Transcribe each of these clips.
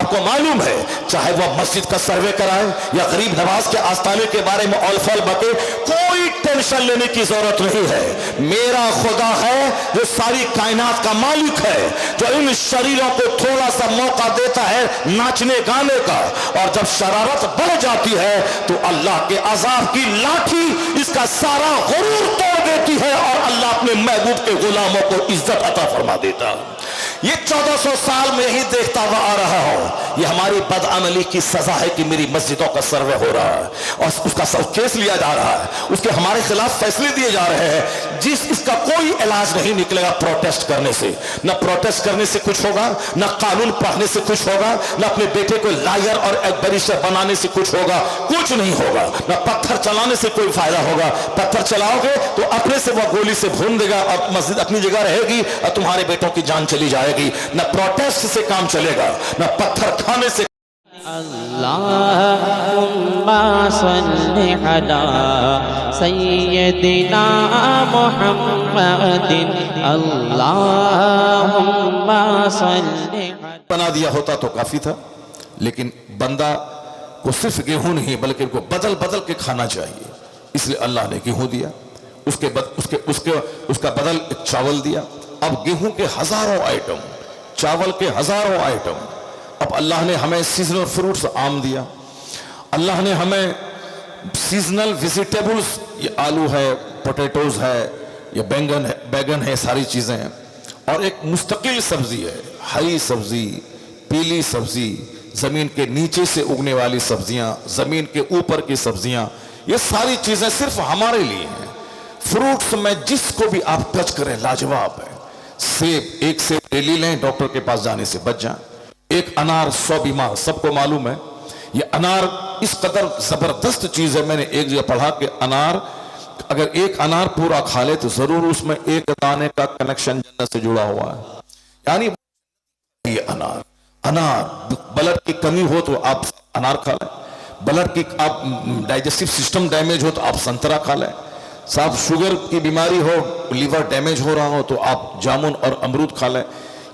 आपको मालूम है, चाहे वह मस्जिद का सर्वे कराए या गरीब नवाज के आस्थाने के बारे में औलफल बके, कोई टेंशन लेने की जरूरत नहीं है। मेरा खुदा है जो सारी कायनात का मालिक है, जो इन शरीरों को थोड़ा सा मौका देता है नाचने गाने का, और जब शरारत बढ़ जाती है तो अल्लाह के अजाब की लाठी इसका सारा गुरूर तोड़ देती है और अल्लाह अपने महबूब के गुलामों को इज्जत अता फरमा देता। ये 1400 साल में ही देखता हुआ आ रहा हूं। ये हमारी बदअमली की सजा है कि मेरी मस्जिदों का सर्वे हो रहा है और उसका सब केस लिया जा रहा है, उसके हमारे खिलाफ फैसले दिए जा रहे हैं, इसका कोई इलाज नहीं निकलेगा प्रोटेस्ट करने से। न प्रोटेस्ट करने से कुछ होगा, न कानून पढ़ने से कुछ होगा, न अपने बेटे को लायर और एक बैरिस्टर बनाने से कुछ होगा, कुछ नहीं होगा। न पत्थर चलाने से कोई फायदा होगा, पत्थर चलाओगे तो अपने से वह गोली से भून देगा और मस्जिद अपनी जगह रहेगी और तुम्हारे बेटों की जान चली जाएगी। न प्रोटेस्ट से काम चलेगा, न पत्थर खाने से। अल्लाहुम्मा सल्लि अला सय्यदिना मुहम्मदिन अल्लाहुम्मा सल्लि। बना दिया होता तो काफी था, लेकिन बंदा को सिर्फ गेहूं नहीं बल्कि उनको बदल बदल के खाना चाहिए, इसलिए अल्लाह ने गेहूं दिया, उसका बदल चावल दिया। अब गेहूं के हजारों आइटम, चावल के हजारों आइटम। अब अल्लाह ने हमें सीजनल फ्रूट्स आम दिया, अल्लाह ने हमें सीजनल वेजिटेबल्स, ये आलू है, पोटैटोज है, ये बैगन है, सारी चीजें हैं। और एक मुस्तकिल सब्जी है, हरी सब्जी, पीली सब्जी, जमीन के नीचे से उगने वाली सब्जियां, जमीन के ऊपर की सब्जियां, ये सारी चीजें सिर्फ हमारे लिए हैं। फ्रूट्स में जिसको भी आप टच करें लाजवाब है। सेब, एक सेब डेली लें, डॉक्टर के पास जाने से बच जाएं। एक अनार 100 बीमार, सबको मालूम है। ये अनार इस कदर जबरदस्त चीज है, मैंने एक जगह पढ़ा कि अनार, अगर एक अनार पूरा खा ले तो जरूर उसमें एक दाने का कनेक्शन जन्नत से जुड़ा हुआ है। यानी ये अनार ब्लड की कमी हो तो आप अनार खा लें, ब्लड की आप डाइजेस्टिव सिस्टम डैमेज हो तो आप संतरा खा लें, साहब शुगर की बीमारी हो, लीवर डैमेज हो रहा हो तो आप जामुन और अमरूद खा लें।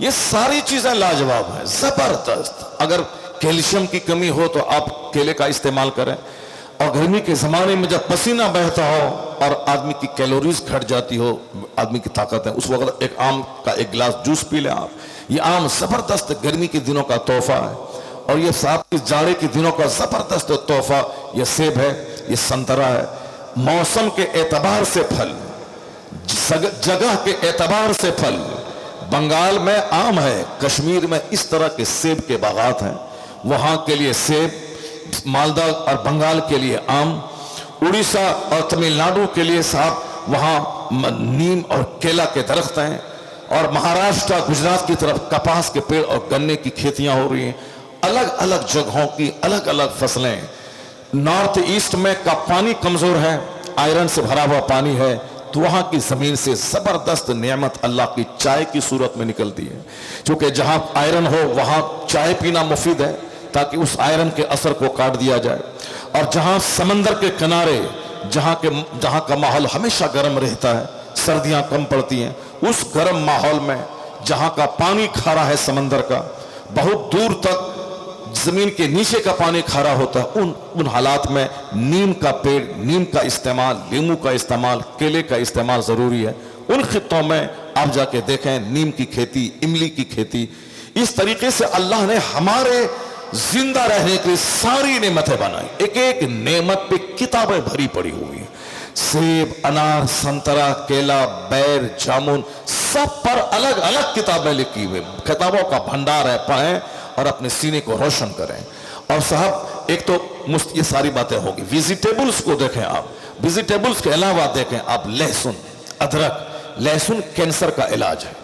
ये सारी चीजें लाजवाब है, जबरदस्त। अगर कैल्शियम की कमी हो तो आप केले का इस्तेमाल करें। और गर्मी के जमाने में जब पसीना बहता हो और आदमी की कैलोरीज घट जाती हो, आदमी की ताकत है, उस वक्त एक आम का एक गिलास जूस पी लें आप। ये आम जबरदस्त गर्मी के दिनों का तोहफा है। और ये साहब इस जाड़े के दिनों का जबरदस्त तोहफा ये सेब है, ये संतरा है। मौसम के एतबार से फल, जगह के एतबार से फल। बंगाल में आम है, कश्मीर में इस तरह के सेब के बागात हैं, वहां के लिए सेब, मालदा और बंगाल के लिए आम, उड़ीसा और तमिलनाडु के लिए साहब वहां नीम और केला के दरख्त हैं, और महाराष्ट्र गुजरात की तरफ कपास के पेड़ और गन्ने की खेतियां हो रही हैं। अलग अलग जगहों की अलग अलग फसलें। नॉर्थ ईस्ट में का पानी कमजोर है, आयरन से भरा हुआ पानी है, तो वहां की जमीन से जबरदस्त नेमत अल्लाह की चाय की सूरत में निकलती है। क्योंकि जहां आयरन हो वहां चाय पीना मुफीद है, ताकि उस आयरन के असर को काट दिया जाए। और जहां समंदर के किनारे, जहां का माहौल हमेशा गर्म रहता है, सर्दियां कम पड़ती हैं, उस गर्म माहौल में जहां का पानी खारा है समंदर का, बहुत दूर तक जमीन के नीचे का पानी खारा होता है, उन हालात में नीम का पेड़, नीम का इस्तेमाल, लीमू का इस्तेमाल, केले का इस्तेमाल जरूरी है। उन खित्तों में आप जाके देखें नीम की खेती, इमली की खेती। इस तरीके से अल्लाह ने हमारे जिंदा रहने की सारी नेमतें बनाई। एक एक नेमत पे किताबें भरी पड़ी हुई हैं। सेब, अनार, संतरा, केला, बैर, जामुन, सब पर अलग अलग किताबें लिखी हुई। किताबों का भंडार है, पढ़ें और अपने सीने को रोशन करें। और साहब एक तो ये सारी बातें होगी। वेजिटेबल्स को देखें आप, वेजिटेबल्स के अलावा देखें आप लहसुन, अदरक। लहसुन कैंसर का इलाज है,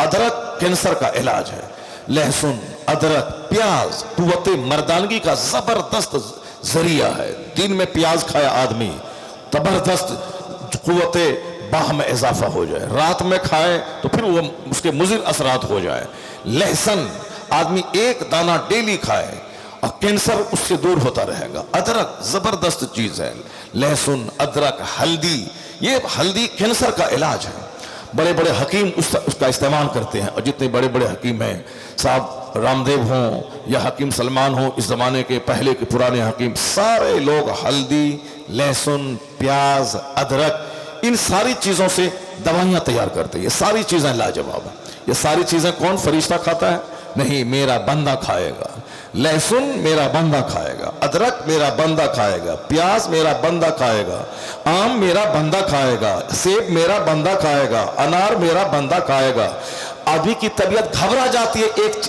अदरक कैंसर का इलाज है। लहसुन, अदरक, प्याज कुव्वते मर्दानगी का जबरदस्त जरिया है। दिन में प्याज खाए आदमी जबरदस्त कुव्वते बाह में इजाफा हो जाए, रात में खाए तो फिर वो उसके मुज़िर असरात हो जाए। लहसुन आदमी एक दाना डेली खाए और कैंसर उससे दूर होता रहेगा। अदरक जबरदस्त चीज है, लहसुन, अदरक, हल्दी। ये हल्दी कैंसर का इलाज है। बड़े बड़े हकीम उसका इस्तेमाल करते हैं, और जितने बड़े बड़े हकीम हैं, साहब रामदेव हों या हकीम सलमान हो, इस ज़माने के पहले के पुराने हकीम, सारे लोग हल्दी, लहसुन, प्याज, अदरक, इन सारी चीज़ों से दवाइयाँ तैयार करते हैं। ये सारी चीज़ें लाजवाब हैं। ये सारी चीज़ें कौन फरिश्ता खाता है? नहीं, मेरा बंदा खाएगा। लहसुन मेरा बंदा खाएगा, अदरक मेरा बंदा खाएगा, प्याज मेरा बंदा खाएगा, आम मेरा बंदा खाएगा, सेब मेरा बंदा खाएगा, अनार मेरा बंदा खाएगा। आदमी की तबीयत घबरा जाती है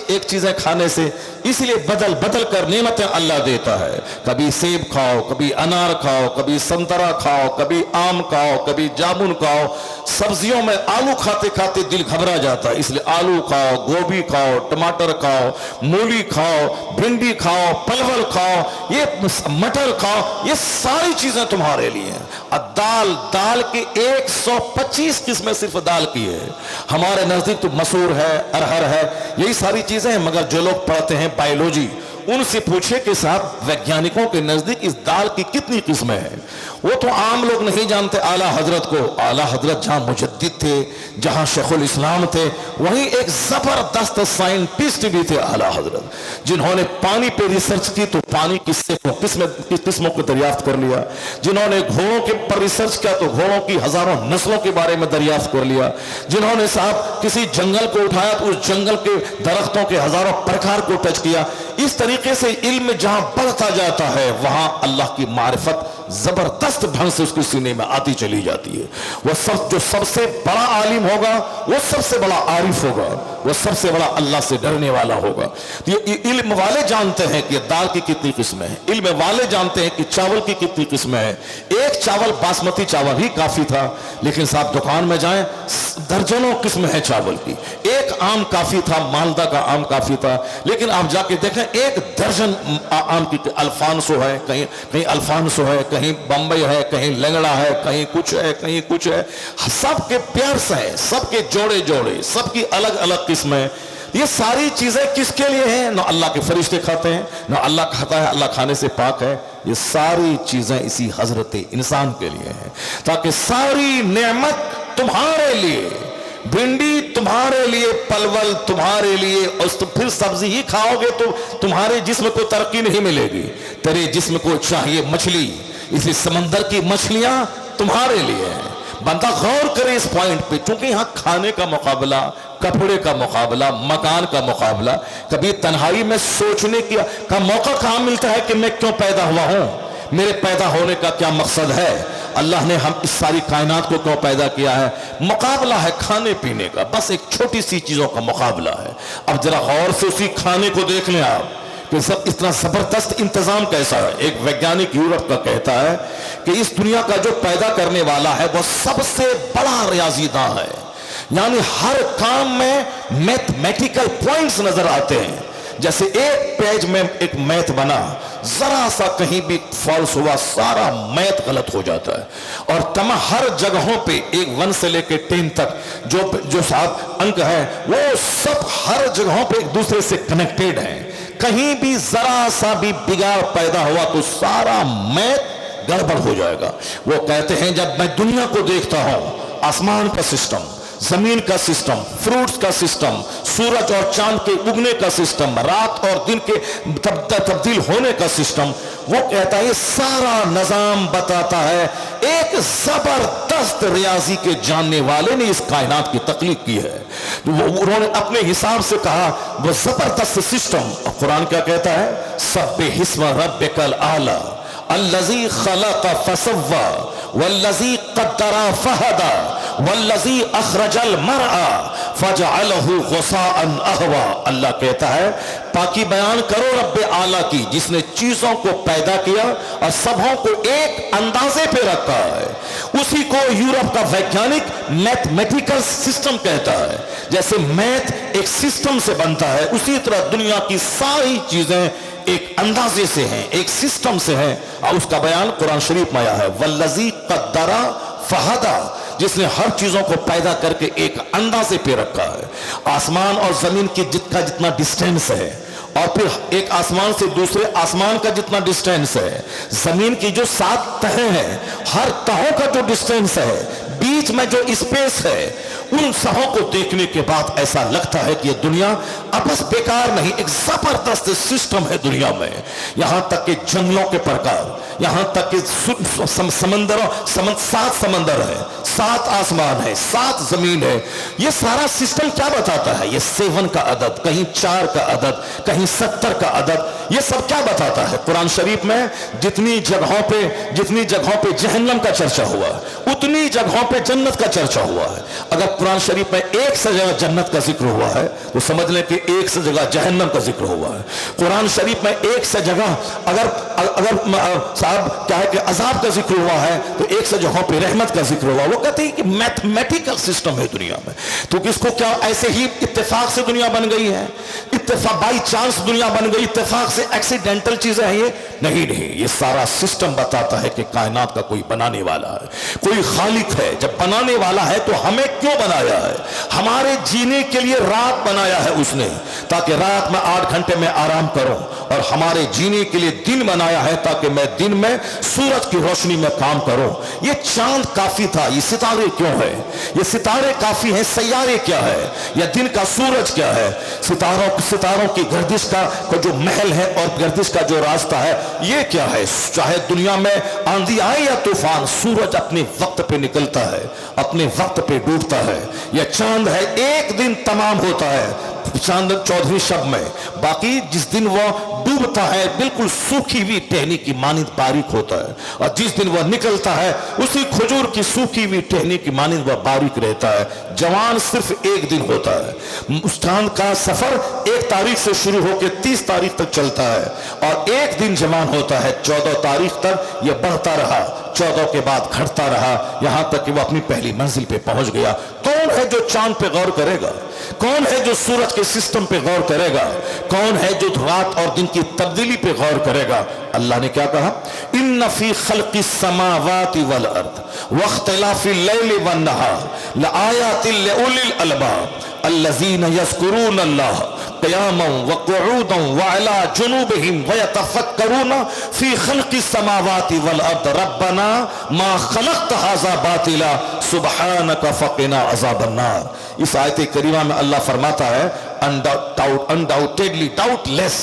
एक चीजें खाने से, इसलिए बदल बदल कर नेमतें अल्लाह देता है। कभी सेब खाओ, कभी अनार खाओ, कभी संतरा खाओ, कभी आम खाओ, कभी जामुन खाओ। सब्जियों में आलू खाते खाते दिल घबरा जाता है, इसलिए आलू खाओ, गोभी खाओ, टमाटर खाओ, मूली खाओ, भिंडी खाओ, परवल खाओ, ये मटर खाओ, ये सारी चीजें तुम्हारे लिए हैं। और दाल की 125 किस्में सिर्फ दाल की है। हमारे नजदीक तो मसूर है, अरहर है, यही सारी चीजें हैं। मगर जो लोग पढ़ते हैं बायोलॉजी, उनसे पूछे कि साहब वैज्ञानिकों के नजदीक इस दाल की कितनी किस्में हैं? वो तो आम लोग नहीं जानते आला हजरत को। आला हजरत जहां मुजद्दिद थे, जहां शेखुल इस्लाम थे, वहीं एक जबरदस्त साइंटिस्ट भी थे आला हजरत, जिन्होंने पानी पे रिसर्च की तो पानी किस्मों को दरियाफ्त कर लिया। जिन्होंने घोड़ों के पर रिसर्च किया तो घोड़ों की हजारों नस्लों के बारे में दरियाफ्त कर लिया। जिन्होंने साहब किसी जंगल को उठाया तो उस जंगल के दरख्तों के हजारों प्रकार को टच किया। इस तरीके से इल्म जहां बढ़ता जाता है, वहां अल्लाह की मारिफत जबरदस्त ढंग से उसके सीने में आती चली जाती है। वो सब जो सबसे बड़ा आलिम होगा, वो सबसे बड़ा आरिफ होगा, वो सबसे बड़ा अल्लाह से डरने वाला होगा। तो ये इल्म वाले जानते हैं कि दाल की कितनी किस्में हैं, इल्म वाले जानते हैं कि चावल की कितनी किस्में हैं। एक चावल बासमती चावल ही काफी था, लेकिन साहब दुकान में जाएं, दर्जनों किस्में हैं चावल की। एक आम काफी था, मालदा का आम काफी था, लेकिन आप जाके देखें एक दर्जन आम की, अल्फांसो है, कहीं अल्फांसो है, कहीं बम्बई है, कहीं लंगड़ा है, कहीं कुछ है, कहीं कुछ है। सबके प्यार्स हैं, सबके जोड़े जोड़े, सबकी अलग अलग किस्में। ये सारी चीजें किसके लिए हैं? ना अल्लाह के फरिश्ते खाते हैं, ना अल्लाह खाता है, अल्लाह खाने से पाक है। ये सारी चीजें इसी हजरत इंसान के लिए हैं, ताकि सारी नेमत तुम्हारे लिए, भिंडी तुम्हारे लिए, पलवल तुम्हारे लिए, और तो फिर सब्जी ही खाओगे तो तुम्हारे जिस्म को तरक्की नहीं मिलेगी। तेरे जिस्म को चाहिए मछली, इसलिए समंदर की मछलियां तुम्हारे लिए हैं। बंदा गौर करे इस पॉइंट पे, क्योंकि यहां खाने का मुकाबला, कपड़े का मुकाबला, मकान का मुकाबला, कभी तन्हाई में सोचने का मौका कहां मिलता है कि मैं क्यों पैदा हुआ हूं, मेरे पैदा होने का क्या मकसद है, अल्लाह ने हम इस सारी कायनात को क्यों पैदा किया है। मुकाबला है खाने पीने का, बस एक छोटी सी चीजों का मुकाबला है। अब जरा गौर से उसी खाने को देख लें आप कि सब इतना जबरदस्त इंतजाम कैसा है। एक वैज्ञानिक यूरोप का कहता है कि इस दुनिया का जो पैदा करने वाला है वो सबसे बड़ा रियाजीदां है, यानी हर काम में मैथमेटिकल पॉइंट्स नजर आते हैं। जैसे एक पेज में एक मैथ बना, जरा सा कहीं भी फॉल्स हुआ, सारा मैथ गलत हो जाता है। और हर जगहों पे एक 1 से लेके 10 तक जो साहब अंक है, वो सब हर जगहों पे एक दूसरे से कनेक्टेड हैं। कहीं भी जरा सा भी बिगाड़ पैदा हुआ तो सारा मैथ गड़बड़ हो जाएगा। वो कहते हैं जब मैं दुनिया को देखता हूं, आसमान का सिस्टम, जमीन का सिस्टम, फ्रूट्स का सिस्टम, सूरज और चांद के उगने का सिस्टम, रात और दिन के तब्दील होने का सिस्टम, वो कहता है ये सारा निजाम बताता है एक जबरदस्त रियाजी के जानने वाले ने इस कायनात की तख्लीक की है। उन्होंने अपने हिसाब से कहा वो जबरदस्त सिस्टम। कुरान क्या कहता है? सब्बिहिस्म रब्बिकल आला अल्लज़ी खलक़ फसव्वा वल्लज़ी क़द्दरा फहदा वल्लज़ी अख़रजल मरआ फजअलहु गुसाअन अहवा। अल्लाह कहता है पाकी बयान करो रब्बे आला की, जिसने चीजों को पैदा किया और सबों को एक अंदाजे पे रखा है। उसी को यूरोप का वैज्ञानिक मैथमेटिकल सिस्टम कहता है। जैसे मैथ एक सिस्टम से बनता है, उसी तरह दुनिया की सारी चीजें एक अंदाजे से हैं, एक सिस्टम से हैं। और उसका बयान कुरान शरीफ में आया है, वल्लज़ी क़द्दरा फहदा, जिसने हर चीजों को पैदा करके एक अंदाजे पे रखा है। आसमान और जमीन की जितना डिस्टेंस है, और फिर एक आसमान से दूसरे आसमान का जितना डिस्टेंस है, जमीन की जो 7 तहें हैं, हर तहों का जो डिस्टेंस है, बीच में जो स्पेस है, उन सबों को देखने के बाद ऐसा लगता है कि ये दुनिया अब बस बेकार नहीं, एक जबरदस्त सिस्टम है दुनिया में। यहां तक कि जंगलों के प्रकार, यहां तक कि समंदरों 7 समंदर है, 7 आसमान है, 7 जमीन है। ये सारा सिस्टम क्या बताता है? ये 7 का अदद, कहीं 4 का अदद, कहीं 70 का अदद, ये सब क्या बताता है? कुरान शरीफ में जितनी जगहों पे जहन्नम का चर्चा हुआ है, उतनी जगहों पे जन्नत का चर्चा हुआ है। अगर कुरान शरीफ में एक से जगह जन्नत का जिक्र हुआ है तो समझ लें कि एक से जगह जहन्नम का जिक्र हुआ है। कुरान शरीफ में एक से जगह अगर साहब क्या है कि अजाब का जिक्र हुआ है तो एक से जगहों पे रहमत का जिक्र हुआ। वो कहते हैं कि मैथमेटिकल सिस्टम है दुनिया में। तो किसको क्या ऐसे ही इत्तेफाक से दुनिया बन गई है? इत्तेफाक बाई चांस दुनिया बन गई, इत्तेफाक से एक्सीडेंटल चीजें हैं ये? नहीं, ये सारा सिस्टम बताता है कि कायनात का कोई बनाने वाला है, कोई खालिक है। जब बनाने वाला है तो हमें क्यों बनाया है? हमारे जीने के लिए रात बनाया है उसने, ताकि रात में 8 घंटे में आराम करूं, और हमारे जीने के लिए दिन बनाया है ताकि मैं दिन में सूरज की रोशनी में काम करूं। ये चांद काफी था, ये सितारे क्यों है? ये सितारे काफी हैं, सैयारे क्या है? या दिन का सूरज क्या है? सितारों की गर्दिश का जो महल है और गर्दिश का जो रास्ता है ये क्या है? चाहे दुनिया में आंधी आए या तूफान, सूरज अपने वक्त पे निकलता है, अपने वक्त पे डूबता है। यह चांद है, एक दिन तमाम होता है चांद चौधरी शब में, बाकी जिस दिन वह डूबता है बिल्कुल सूखी हुई टहनी की मानिंद बारीक होता है, और जिस दिन वह निकलता है उसी खजूर की सूखी हुई टहनी की मानिंद वह बारीक रहता है। जवान सिर्फ एक दिन होता है। उस चांद का सफर 1 तारीख से शुरू होकर 30 तारीख तक चलता है, और एक दिन जवान होता है। 14 तारीख तक यह बढ़ता रहा, 14 के बाद घटता रहा, यहां तक कि वह अपनी पहली मंजिल पे पहुंच गया। कौन है जो चांद पे गौर करेगा? कौन है जो सूरज के सिस्टम पे गौर करेगा? कौन है जो रात और दिन की तब्दीली पे गौर करेगा? अल्लाह ने क्या कहा? इन्न फी खल्क़िस समावाति वल अर्द वख्तिलाफिल लैलि वन नहार लआयातिल लिउलिल अलबाब अल्लज़ीना यज़्कुरूनल्लाह क़ियामन व क़ुऊदन व अला जुनूबिहिम व यतफ़क्करूना फी खल्क़िस समावाति वल अर्द रब्बना मा खलक़्त हाज़ा बातिला सुब्हानका फ़क़िना अज़ाबन नार। इस आयत करीमा में अल्लाह फरमाता है, undoubtedly, doubtless,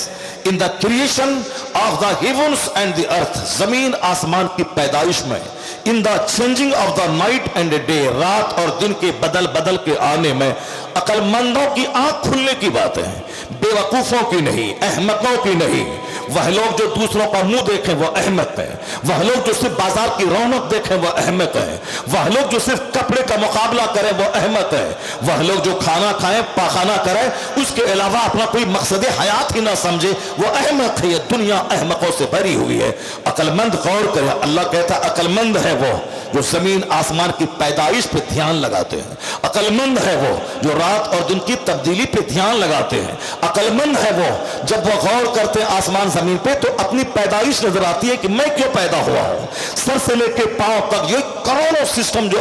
in the creation of the heavens and the earth, जमीन आसमान की पैदाइश में, in the changing of the night and day, रात और दिन के बदल बदल के आने में, अक्लमंदों की आंख खुलने की बातें हैं, बेवकूफों की नहीं, अहमकों की नहीं। वह लोग जो दूसरों का मुंह देखें वो अहमक है, वह लोग जो सिर्फ बाजार की रौनक देखें वो अहमक है, वह लोग जो सिर्फ कपड़े का मुकाबला करें वो अहमक है, वह लोग जो खाना खाएं पाखाना करें उसके अलावा अपना कोई मकसद हयात ही ना समझे वो अहमक है। ये दुनिया अहमकों से भरी हुई है। अक्लमंद गौर करें, अल्लाह कहता है अक्लमंद है वो जो जमीन आसमान की पैदाइश पे ध्यान लगाते हैं, अक्लमंद है वो जो रात और दिन की तब्दीली पे ध्यान लगाते हैं, अक्लमंद है वो जब वो गौर करते हैं आसमान जमीन पे तो अपनी पैदाइश नजर आती है कि मैं क्यों पैदा हुआ हूं। सर से लेके पांव तक ये करोड़ों सिस्टम जो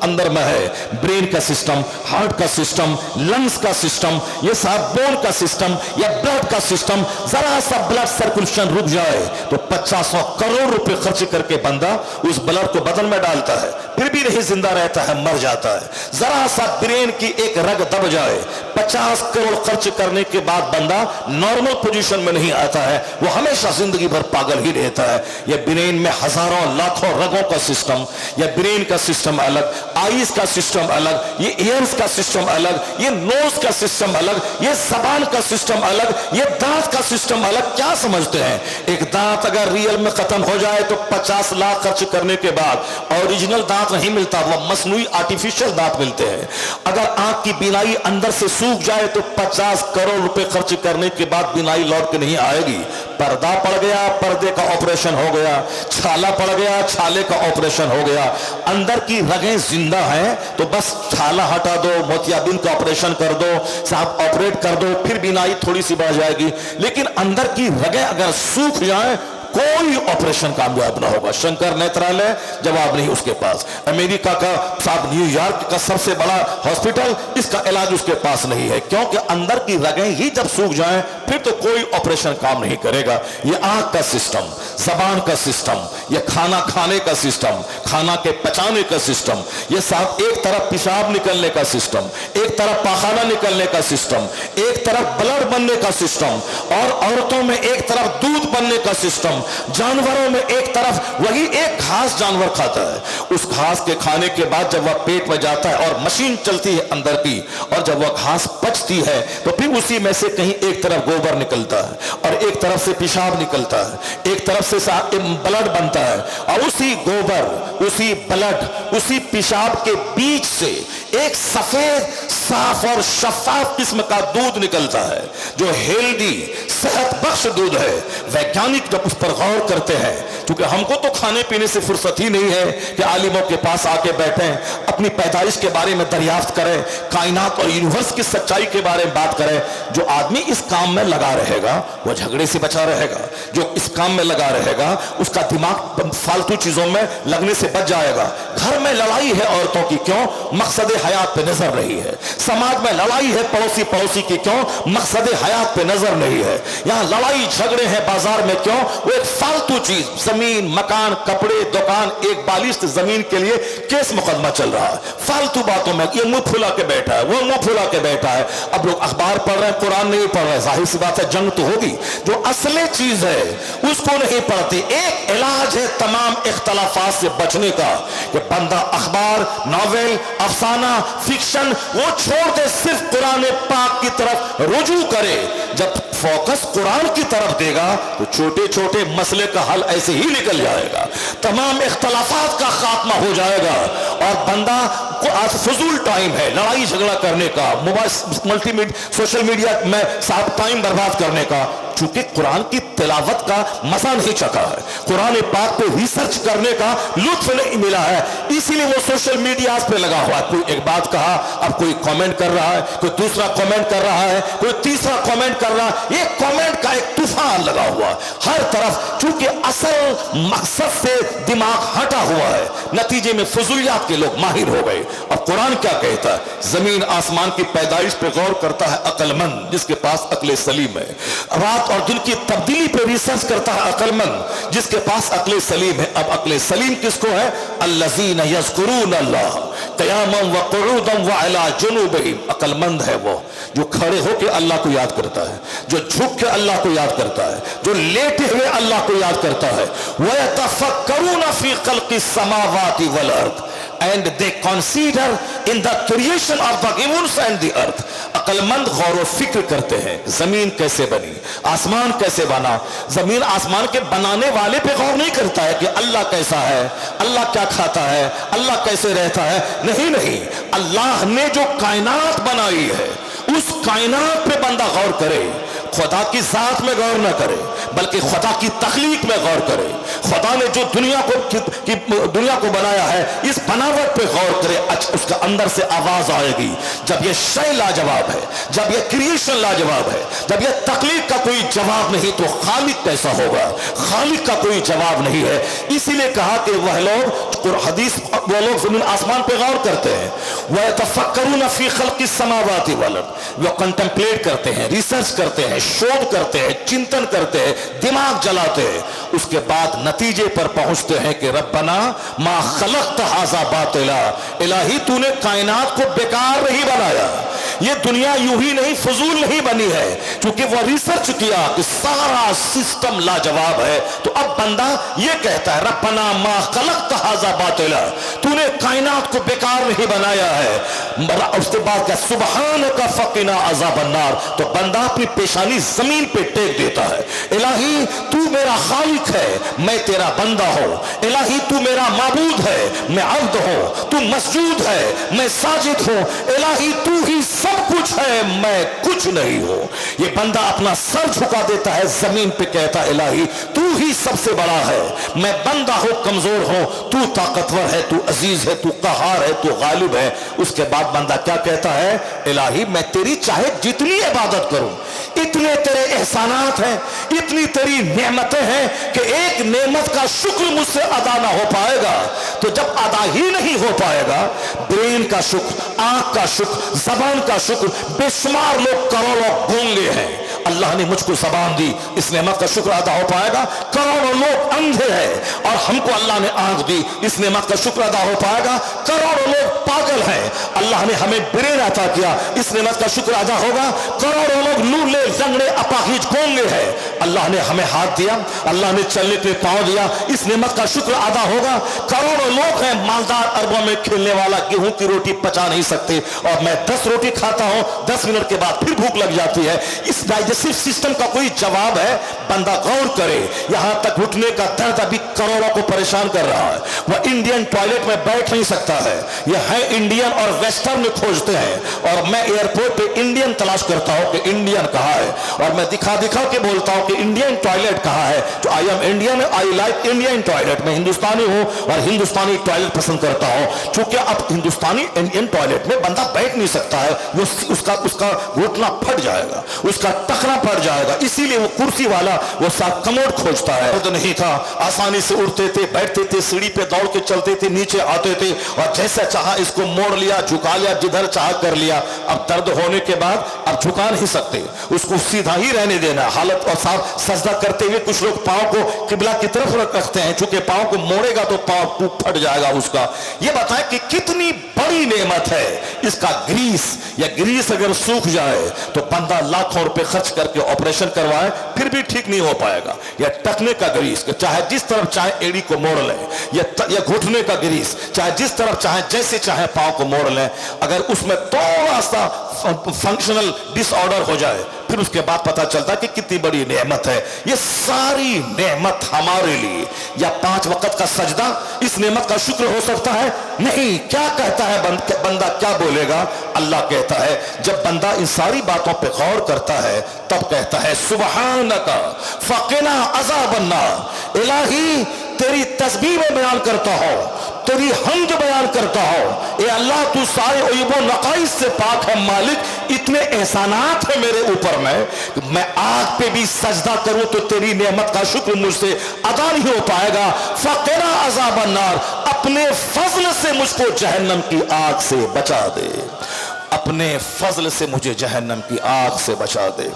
अंदर में है, ब्रेन का सिस्टम, हार्ट का सिस्टम, लंग्स का सिस्टम, ये सब बोन का सिस्टम या ब्लड का सिस्टम, जरा सा ब्लड सर्कुलेशन रुक जाए तो 50 करोड़ रुपए खर्च करके बंदा उस ब्लड को बदन में डालता है, फिर भी नहीं जिंदा रहता है, मर जाता है। जरा सा ब्रेन की एक रग दब जाए, 50 करोड़ खर्च करने के बाद बंदा नॉर्मल पोजीशन में नहीं आता है, वो हमेशा जिंदगी भर पागल ही रहता है। ये ब्रेन में हजारों लाखों रगों का सिस्टम, ये ब्रेन का सिस्टम अलग, आईज का सिस्टम अलग, ये ईयर्स का सिस्टम अलग, ये नोज का सिस्टम अलग, ये जबान का सिस्टम अलग, ये दांत का सिस्टम अलग। क्या समझते हैं एक दांत अगर रियल में खत्म हो जाए तो 50 लाख खर्च करने के बाद ओरिजिनल दांत नहीं मिलता, वह मसनूई आर्टिफिशियल दांत मिलते हैं। अगर आंख की बीनाई अंदर से सूख जाए तो 50 करोड़ रुपए खर्च करने के बाद बीनाई लौट के नहीं आएगी। पर्दा पड़ गया, पर्दे का ऑपरेशन हो गया, छाला पड़ गया, छाले का ऑपरेशन हो गया, अंदर की रगें जिंदा हैं तो बस छाला हटा दो, मोतियाबिंद का ऑपरेशन कर दो, साहब ऑपरेट कर दो, फिर बीनाई थोड़ी सी बढ़ जाएगी। लेकिन अंदर की रगें अगर सूख जाए कोई ऑपरेशन कामयाब ना होगा। शंकर नेत्रालय जवाब नहीं उसके पास। अमेरिका का साथ न्यूयॉर्क का सबसे बड़ा हॉस्पिटल, इसका इलाज उसके पास नहीं है, क्योंकि अंदर की रगें ही जब सूख जाएं फिर तो कोई ऑपरेशन काम नहीं करेगा। ये आंख का सिस्टम, जबान का सिस्टम, ये खाना खाने का सिस्टम, खाना के पचाने का सिस्टम, ये साथ एक तरफ पेशाब निकलने का सिस्टम, एक तरफ पाखाना निकलने का सिस्टम, एक तरफ ब्लड बनने का सिस्टम, और औरतों में एक तरफ दूध बनने का सिस्टम, जानवरों में एक तरफ वही एक घास जानवर खाता है, उस घास के खाने के बाद जब वह पेट में जाता है और मशीन चलती है अंदर की, और जब वह घास पचती है तो फिर उसी में से कहीं एक तरफ गोबर निकलता है और एक तरफ से पेशाब निकलता है, एक तरफ से ब्लड बनता है, और उसी गोबर, उसी ब्लड, उसी पेशाब के बीच से एक सफेद साफ और शफाफ किस्म का दूध निकलता है जो हेल्दी सेहत बख्श दूध है। वैज्ञानिक जब उस पर गौर करते हैं, क्योंकि हमको तो खाने पीने से फुर्सत ही नहीं है कि आलिमों के पास आके बैठें, अपनी पैदाइश के बारे में दरियाफ्त करें, कायनात और यूनिवर्स की सच्चाई के बारे में बात करें। जो आदमी इस काम में लगा रहेगा वो झगड़े से बचा रहेगा, जो इस काम में लगा रहेगा उसका दिमाग फालतू चीजों में लगने से बच जाएगा। घर में लड़ाई है औरतों की, क्यों? मकसद हयात पे नजर नहीं है। समाज में लड़ाई है पड़ोसी पड़ोसी की, क्यों? मकसद हयात पे नजर नहीं है। यहाँ लड़ाई झगड़े हैं बाजार में, क्यों? वो एक फालतू चीज, जमीन, मकान, कपड़े, दुकान, एक बालिश जमीन के लिए केस मुकदमा चल रहा है। फालतू बातों में ये मुंह फुला के बैठा है, वो मुंह फुला के बैठा है। अब लोग अखबार पढ़ रहे हैं, कुरान नहीं पढ़ रहे, जाहिर सी बात है जंग तो होगी। जो असली चीज है उसको नहीं पढ़ते। एक इलाज है तमाम इख्तलाफात से बचने का कि बंदा अखबार, नॉवेल, अफसाना, फिक्शन वो छोड़ दे, सिर्फ कुरान पाक की तरफ रुजू करे। जब फोकस कुरान की तरफ देगा तो छोटे छोटे मसले का हल ऐसे ही निकल जाएगा, तमाम इख्तलाफात का खात्मा हो जाएगा। और बंदा को आज फजूल टाइम है लड़ाई झगड़ा करने का, मोबाइल मल्टीमीडिया सोशल मीडिया में साथ टाइम बर्बाद करने का, चूंकि कुरान की तिलावत का मजा नहीं चखा है, कुरान पाक पे रिसर्च करने का लुत्फ नहीं मिला है, इसीलिए वो सोशल मीडिया पे लगा हुआ है। कोई एक बात कहा, अब कोई कमेंट कर रहा है, कोई दूसरा कमेंट कर रहा है, कोई तीसरा कमेंट कर रहा है, ये कमेंट का एक तूफान लगा हुआ हर तरफ, चूंकि असल मकसद से दिमाग हटा हुआ है, नतीजे में फजूलियात के लोग माहिर हो गए। अब कुरान क्या कहता है? जमीन आसमान की पैदाइश पे गौर करता है अक्लमंद, जिसके पास अक्ल सलीम है। रात और दिन की तब्दीली पे रिसर्च करता है अक्लमंद, जिसके पास अक्ल सलीम है। अब अक्ल सलीम किसको है? अल्लज़ीन यज़कुरून अल्लाह क़ियामन व क़ुऊदन व अला जुनूबिहिम। अक्लमंद है वो जो खड़े होकर अल्लाह को याद करता है, जो झुक के अल्लाह को याद करता है, जो लेटे हुए अल्लाह को याद करता है। व यतफ़क्करून फ़ी ख़ल्क़िस समावाति वल अर्द, and they consider in the creation of the heavens and the earth। अक्लमंद गौर व फिक्र करते हैं, जमीन कैसे बनी, आसमान कैसे बना। जमीन आसमान के बनाने वाले पे गौर नहीं करता है कि अल्लाह कैसा है, अल्लाह क्या खाता है, अल्लाह कैसे रहता है। नहीं नहीं, अल्लाह ने जो कायनात बनाई है उस कायनात पे बंदा गौर करे, खुदा की जात में गौर ना करे बल्कि खुदा की तख्लीक में गौर करे। खुदा ने जो दुनिया को बनाया है इस बनावट पे गौर करे। उसका अंदर से आवाज आएगी, जब ये शय लाजवाब है, जब ये क्रिएशन लाजवाब है, जब ये तख्लीक का कोई जवाब नहीं तो खालिक कैसा होगा? खालिक का कोई जवाब नहीं है। इसीलिए कहा कि वह लोग हदीस, वो लोग जमीन आसमान पे गौर करते हैं। वह तफक्करून फी खल्क़िस समावाति वल अर्द, वो कंटेम्पलेट करते हैं, रिसर्च करते हैं, शोध करते हैं, चिंतन करते हैं, दिमाग जलाते हैं। उसके बाद नतीजे पर पहुंचते हैं कि रब्बना मा खलक़त हाज़ा बातिला, इलाही तूने कायनात को बेकार नहीं बनाया, ये दुनिया यूं ही नहीं फजूल नहीं बनी है। क्योंकि वो रिसर्च किया कि सारा सिस्टम लाजवाब है, तो अब बंदा ये कहता है रब्बना मा खलक़त हाज़ा बातिला, तूने कायनात को बेकार नहीं बनाया है। उसके बाद क्या? सुबहानका फ़क़िना अज़ाबन नार, तो बंदा अपनी पेशानी जमीन पे टेक देता है, इलाही तू मेरा खालिक है, मैं तेरा बंदा हूं। इलाही तू मेरा माबूद है, मैं अब्द हूं। तू मसजूद है, मैं साजिद हूं। इलाही तू ही सब कुछ है, मैं कुछ नहीं हूं। ये बंदा अपना सर झुका देता है जमीन पे, कहता इलाही तू ہی سب سے بڑا ہے، میں بندہ ہوں، کمزور ہوں، تو طاقتور ہے، تو عزیز ہے، تو قہار ہے، تو غالب ہے۔ اس کے بعد بندہ کیا کہتا ہے؟ الہی میں تیری چاہے جتنی عبادت کروں، اتنے تیرے احسانات ہیں، اتنی تیری نعمتیں ہیں کہ ایک نعمت کا شکر مجھ سے ادا نہ ہو پائے گا۔ تو جب ادا ہی نہیں ہو پائے گا، برین کا شکر، آنکھ کا شکر، زبان کا شکر، بے شمار لوگ کروڑوں گونگے ہیں، اللہ نے مجھ کو زبان دی، اس نعمت کا شکر ادا ہو پائے گا؟ کروڑوں لوگ اندھے ہیں اور ہم کو اللہ نے آنکھ دی، اس نعمت کا شکر ادا ہو پائے گا؟ کروڑوں لوگ پاگل ہیں، اللہ نے ہمیں برین عطا کیا، اس نعمت کا شکر ادا ہوگا؟ کروڑوں لوگ لولے لنگڑے اپاہج گونگے ہیں، اللہ نے ہمیں ہاتھ دیا، اللہ نے چلنے کے پاؤں دیا، اس نعمت کا شکر ادا ہوگا؟ کروڑوں لوگ ہیں مالدار، اربوں میں کھیلنے والا، گیہوں کی روٹی پچا نہیں سکتے، اور میں 10 روٹی کھاتا ہوں، 10 منٹ کے بعد پھر بھوک لگ جاتی ہے۔ اس ڈائجسٹو سسٹم کا کوئی جواب ہے؟ بندہ غور کرے، یہاں تک گھٹنے کا درد ابھی کروڑوں کو پریشان کر رہا ہے، وہ انڈین ٹوائلٹ میں بیٹھ نہیں سکتا ہے، یہ ہے انڈین اور ویسٹرن میں کھوجتے ہیں، اور میں ایئرپورٹ پہ انڈین تلاش کرتا ہوں کہ انڈین کہاں ہے، اور میں دکھا کے بولتا ہوں کہ انڈین ٹوائلٹ کہاں ہے، تو I am Indian, I like Indian toilet, میں ہندوستانی ہوں اور ہندوستانی ٹوائلٹ پسند کرتا ہوں، چونکہ اب ہندوستانی انڈین ٹوائلٹ میں بندہ بیٹھ نہیں سکتا ہے، اس کا گھٹنا پھٹ جائے گا، اس کا ٹخنا پھٹ جائے گا، اسی لیے وہ کرسی والا وہ ساتھ کموڈ کھوجتا ہے۔ درد نہیں تھا، آسانی سے اٹھتے تھے، بیٹھتے تھے، سیڑھی پہ دوڑ کے چلتے تھے، نیچے آتے تھے، اور جیسا چاہا اس کو موڑ لیا، جھکا لیا، جدھر چاہا کر لیا۔ اب درد ہونے کے بعد اب جھکا نہیں سکتے، اس کو سیدھا ہی رہنے دینا حالت، اور صاحب سجدہ کرتے ہوئے کچھ لوگ پاؤں کو قبلہ کی طرف رکھتے ہیں، چونکہ پاؤں کو موڑے گا تو پاؤں پھٹ جائے گا اس کا۔ یہ بتائیں کہ کتنی بڑی نعمت ہے اس کا گریس، یا گریس اگر سوکھ جائے تو بندہ لاکھوں روپے خرچ کر کے آپریشن کروائے پھر بھی ٹھیک نہیں ہو پائے گا۔ یا ٹکنے کا گریس، چاہے جس طرف چاہے ایڑی کو موڑ لیں، یا گھٹنے کا گریس، چاہے جس طرف چاہے جیسے چاہے پاؤں کو موڑ لیں، اگر اس میں تھوڑا سا فنکشنل ڈس آرڈر ہو جائے پھر اس کے بعد پتا چلتا کہ کتنی بڑی نعمت ہے۔ یہ ساری نعمت ہمارے لیے، یا 5 وقت کا سجدہ اس نعمت کا شکر ہو سکتا ہے؟ نہیں۔ کیا کہتا ہے بندہ، کیا بولے گا؟ اللہ کہتا ہے جب بندہ ان ساری باتوں پہ غور کرتا ہے تب کہتا ہے سبحانک فقنا عذاب النار، الہی تیری تسبیح میں بیان کرتا ہو، تیری حمد بیان کرتا ہو، اے اللہ تو سارے عیوب و نقائص سے پاک ہے مالک، اتنے احسانات ہیں میرے اوپر، میں آگ پہ بھی سجدہ کروں تو تیری نعمت کا شکر مجھ سے ادا نہیں ہو پائے گا۔ فقنا عذاب النار، اپنے فضل سے مجھ کو جہنم کی آگ سے بچا دے، اپنے فضل سے مجھے جہنم کی آگ سے بچا دے۔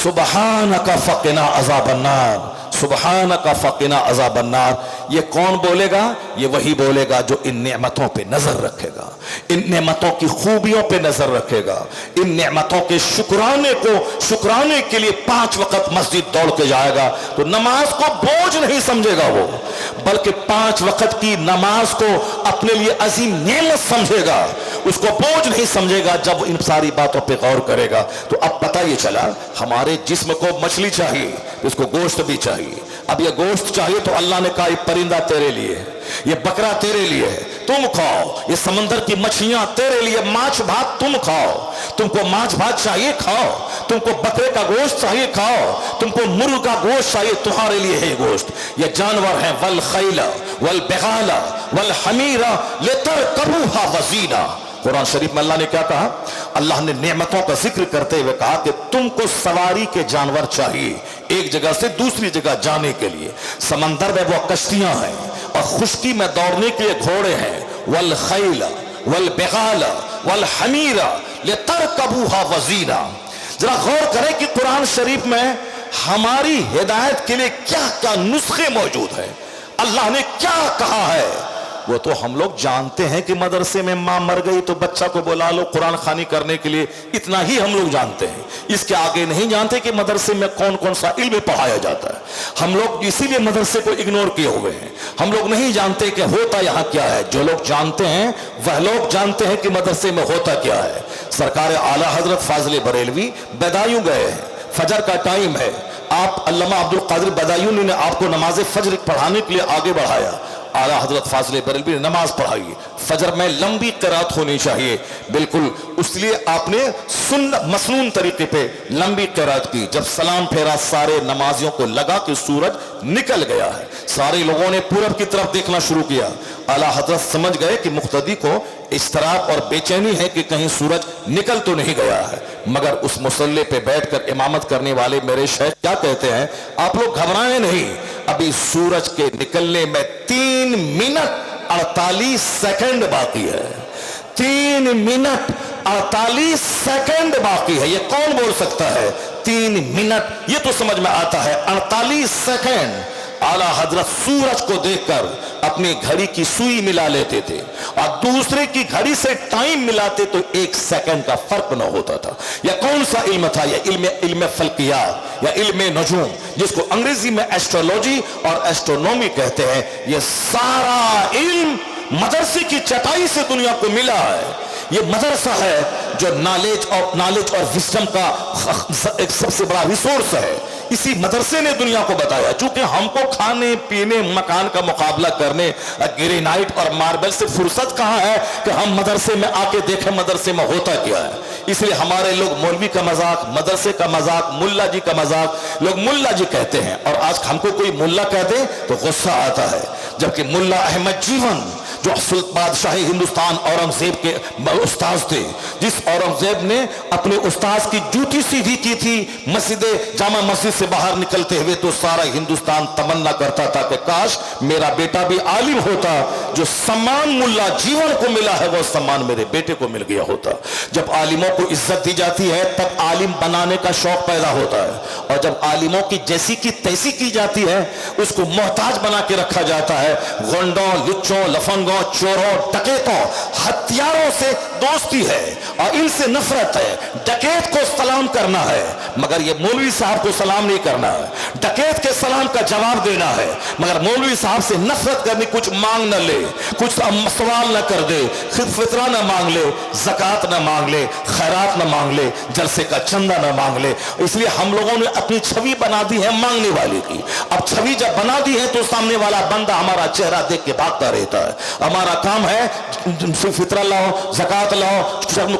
سبحانک فقنا عذاب النار، سبحانک فقنا عذاب النار، یہ کون بولے گا؟ یہ وہی بولے گا جو ان نعمتوں پہ نظر رکھے گا، ان نعمتوں کی خوبیوں پہ نظر رکھے گا، ان نعمتوں کے شکرانے کے لیے 5 وقت مسجد دوڑ کے جائے گا تو نماز کو بوجھ نہیں سمجھے گا وہ، بلکہ 5 وقت کی نماز کو اپنے لیے عظیم نعمت سمجھے گا، اس کو بوجھ نہیں سمجھے گا جب ان ساری باتوں پہ غور کرے گا۔ تو اب پتہ یہ چلا ہمارے جسم کو مچھلی چاہیے، اس کو گوشت بھی چاہیے۔ اب یہ گوشت چاہیے تو اللہ نے کہا یہ پرندہ تیرے لیے ہے، یہ بکرا تیرے لیے ہے، تم کھاؤ، یہ سمندر کی مچھلیاں تیرے لیے، ماچھ بھات تم کھاؤ، تم کو ماچھ بھات چاہیے کھاؤ، تم کو بکرے کا گوشت چاہیے کھاؤ، تم کو مرغ کا گوشت چاہیے تمہارے لیے ہے گوشت۔ یہ جانور ہیں والخیل والبغال والحمیر لترکبوها وزینا۔ قرآن شریف میں اللہ نے کیا کہا؟ اللہ نے نعمتوں کا ذکر کرتے ہوئے کہا کہ تم کو سواری کے جانور چاہیے ایک جگہ سے دوسری جگہ جانے کے لیے، سمندر میں وہ کشتیاں ہیں اور خشکی میں دوڑنے کے لیے گھوڑے ہیں، والخیل والبغال والحمیر لترکبوها وزینا۔ ذرا غور کریں کہ قرآن شریف میں ہماری ہدایت کے لیے کیا کیا نسخے موجود ہیں، اللہ نے کیا کہا ہے۔ وہ تو ہم لوگ جانتے ہیں کہ مدرسے میں ماں مر گئی تو بچہ کو بلا لو قرآن خوانی کرنے کے لیے، اتنا ہی ہم لوگ جانتے ہیں، اس کے آگے نہیں جانتے کہ مدرسے میں کون کون سا علم پڑھایا جاتا ہے۔ ہم لوگ اسی لیے مدرسے کو اگنور کیے ہوئے ہیں، ہم لوگ نہیں جانتے کہ ہوتا یہاں کیا ہے۔ جو لوگ جانتے ہیں وہ لوگ جانتے ہیں کہ مدرسے میں ہوتا کیا ہے۔ سرکار اعلیٰ حضرت فاضل بریلوی بدایوں گئے ہیں، فجر کا ٹائم ہے، آپ علامہ عبد القادر بدایوں نے آپ کو نماز فجر پڑھانے کے لیے آگے بڑھایا، आला हजरत फाजिल बरेलवी ने नमाज पढ़ाई, फजर में लंबी क़िरात होनी चाहिए, बिल्कुल उसलिए आपने मसनून तरीके पे लंबी क़िरात की। जब सलाम फेरा सारे नमाजियों को लगा कि सूरज निकल गया है, सारे लोगों ने पूरब की तरफ देखना शुरू किया। आला हजरत समझ गए कि मुक्तदी को इस्तराब और बेचैनी है कि कहीं सूरज निकल तो नहीं गया है, मगर उस मुसल्ले पे बैठकर इमामत करने वाले मेरे शेख क्या कहते हैं, आप लोग घबराएं नहीं, अभी सूरज के निकलने में 3 मिनट 48 सेकंड बाकी है। 3 मिनट 48 सेकंड बाकी है। ये कौन बोल सकता है 3 मिनट? ये तो समझ में आता है 48 सेकंड। आला हजरत सूरज को देखकर अपनी घड़ी की सुई मिला लेते थे और दूसरे की घड़ी से टाइम मिलाते तो 1 सेकंड का फर्क न होता था। यह कौन सा इल्म था? यह इल्म फल्कियात या इल्म नजूम, जिसको अंग्रेजी में एस्ट्रोलॉजी और एस्ट्रोनॉमी कहते हैं। यह सारा इल्म मदरसे की चटाई से दुनिया को मिला है। यह मदरसा है जो नॉलेज और विजडम का एक सबसे बड़ा रिसोर्स है। इसी मदरसे ने दुनिया को बताया। चूंकि हमको खाने पीने मकान का मुकाबला करने ग्रेनाइट और मार्बल से फुर्सत कहां है कि हम मदरसे में आके देखें मदरसे में होता क्या है। इसलिए हमारे लोग मौलवी का मजाक, मदरसे का मजाक, मुल्ला जी का मजाक, लोग मुल्ला जी कहते हैं और आज हमको कोई मुल्ला कह दे तो गुस्सा आता है। जबकि मुल्ला अहमद जीवन जो बादशाह हिंदुस्तान औरंगजेब के उस्ताद थे, जिस औरंगजेब ने अपने उस्ताद की जूती सीधी की थी मस्जिद जामा मस्जिद से बाहर निकलते हुए, तो सारा हिंदुस्तान तमन्ना करता था कि काश मेरा बेटा भी आलिम होता। जो सम्मान मुल्ला जीवन को मिला है वो सम्मान मेरे बेटे को मिल गया होता। जब आलिमों को इज्जत दी जाती है तब आलिम बनाने का शौक पैदा होता है, और जब आलिमों की जैसी की तैसी की जाती है उसको मोहताज बना के रखा जाता है। गुंडों, लुच्चों, लफंगों, चोरों, डकैतों, हथियारों से दोस्ती है और इनसे नफरत है। डकैत को सलाम करना है मगर ये मौलवी साहब को सलाम नहीं करना है। डकैत के सलाम का जवाब देना है मगर मौलवी साहब से नफरत करनी, कुछ मांग न ले, कुछ सवाल न कर दे, फितरा न मांग ले, ज़कात न मांग ले, खैरात न मांग ले, जलसे का चंदा न मांग ले। इसलिए हम लोगों ने अपनी छवि बना दी है मांगने वाले की। अब छवि जब बना दी है तो सामने वाला बंदा हमारा चेहरा देख के भागता रहता है। हमारा काम है फितरा लाओ, ज़कात लाओ,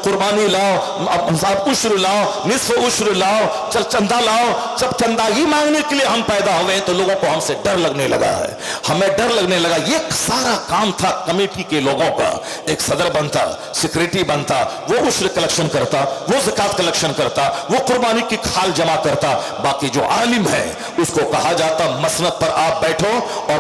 कुर्बानी लाओ, उश्र लाओ, निस्फ उश्र लाओ, चल चंदा लाओ। जब चंदा ही मांगने के लिए हम पैदा हुए तो लोगों को हमसे डर लगने लगा है, हमें डर लगने लगा। ये सारा काम था कमेटी के लोगों का। एक सदर बनता, सेक्रेटरी बनता, वो उश्र कलेक्शन करता, वो ज़कात कलेक्शन करता, वो कुर्बानी की खाल जमा करता। बाकी जो आलिम है उसको कहा जाता मसनद पर आप बैठो और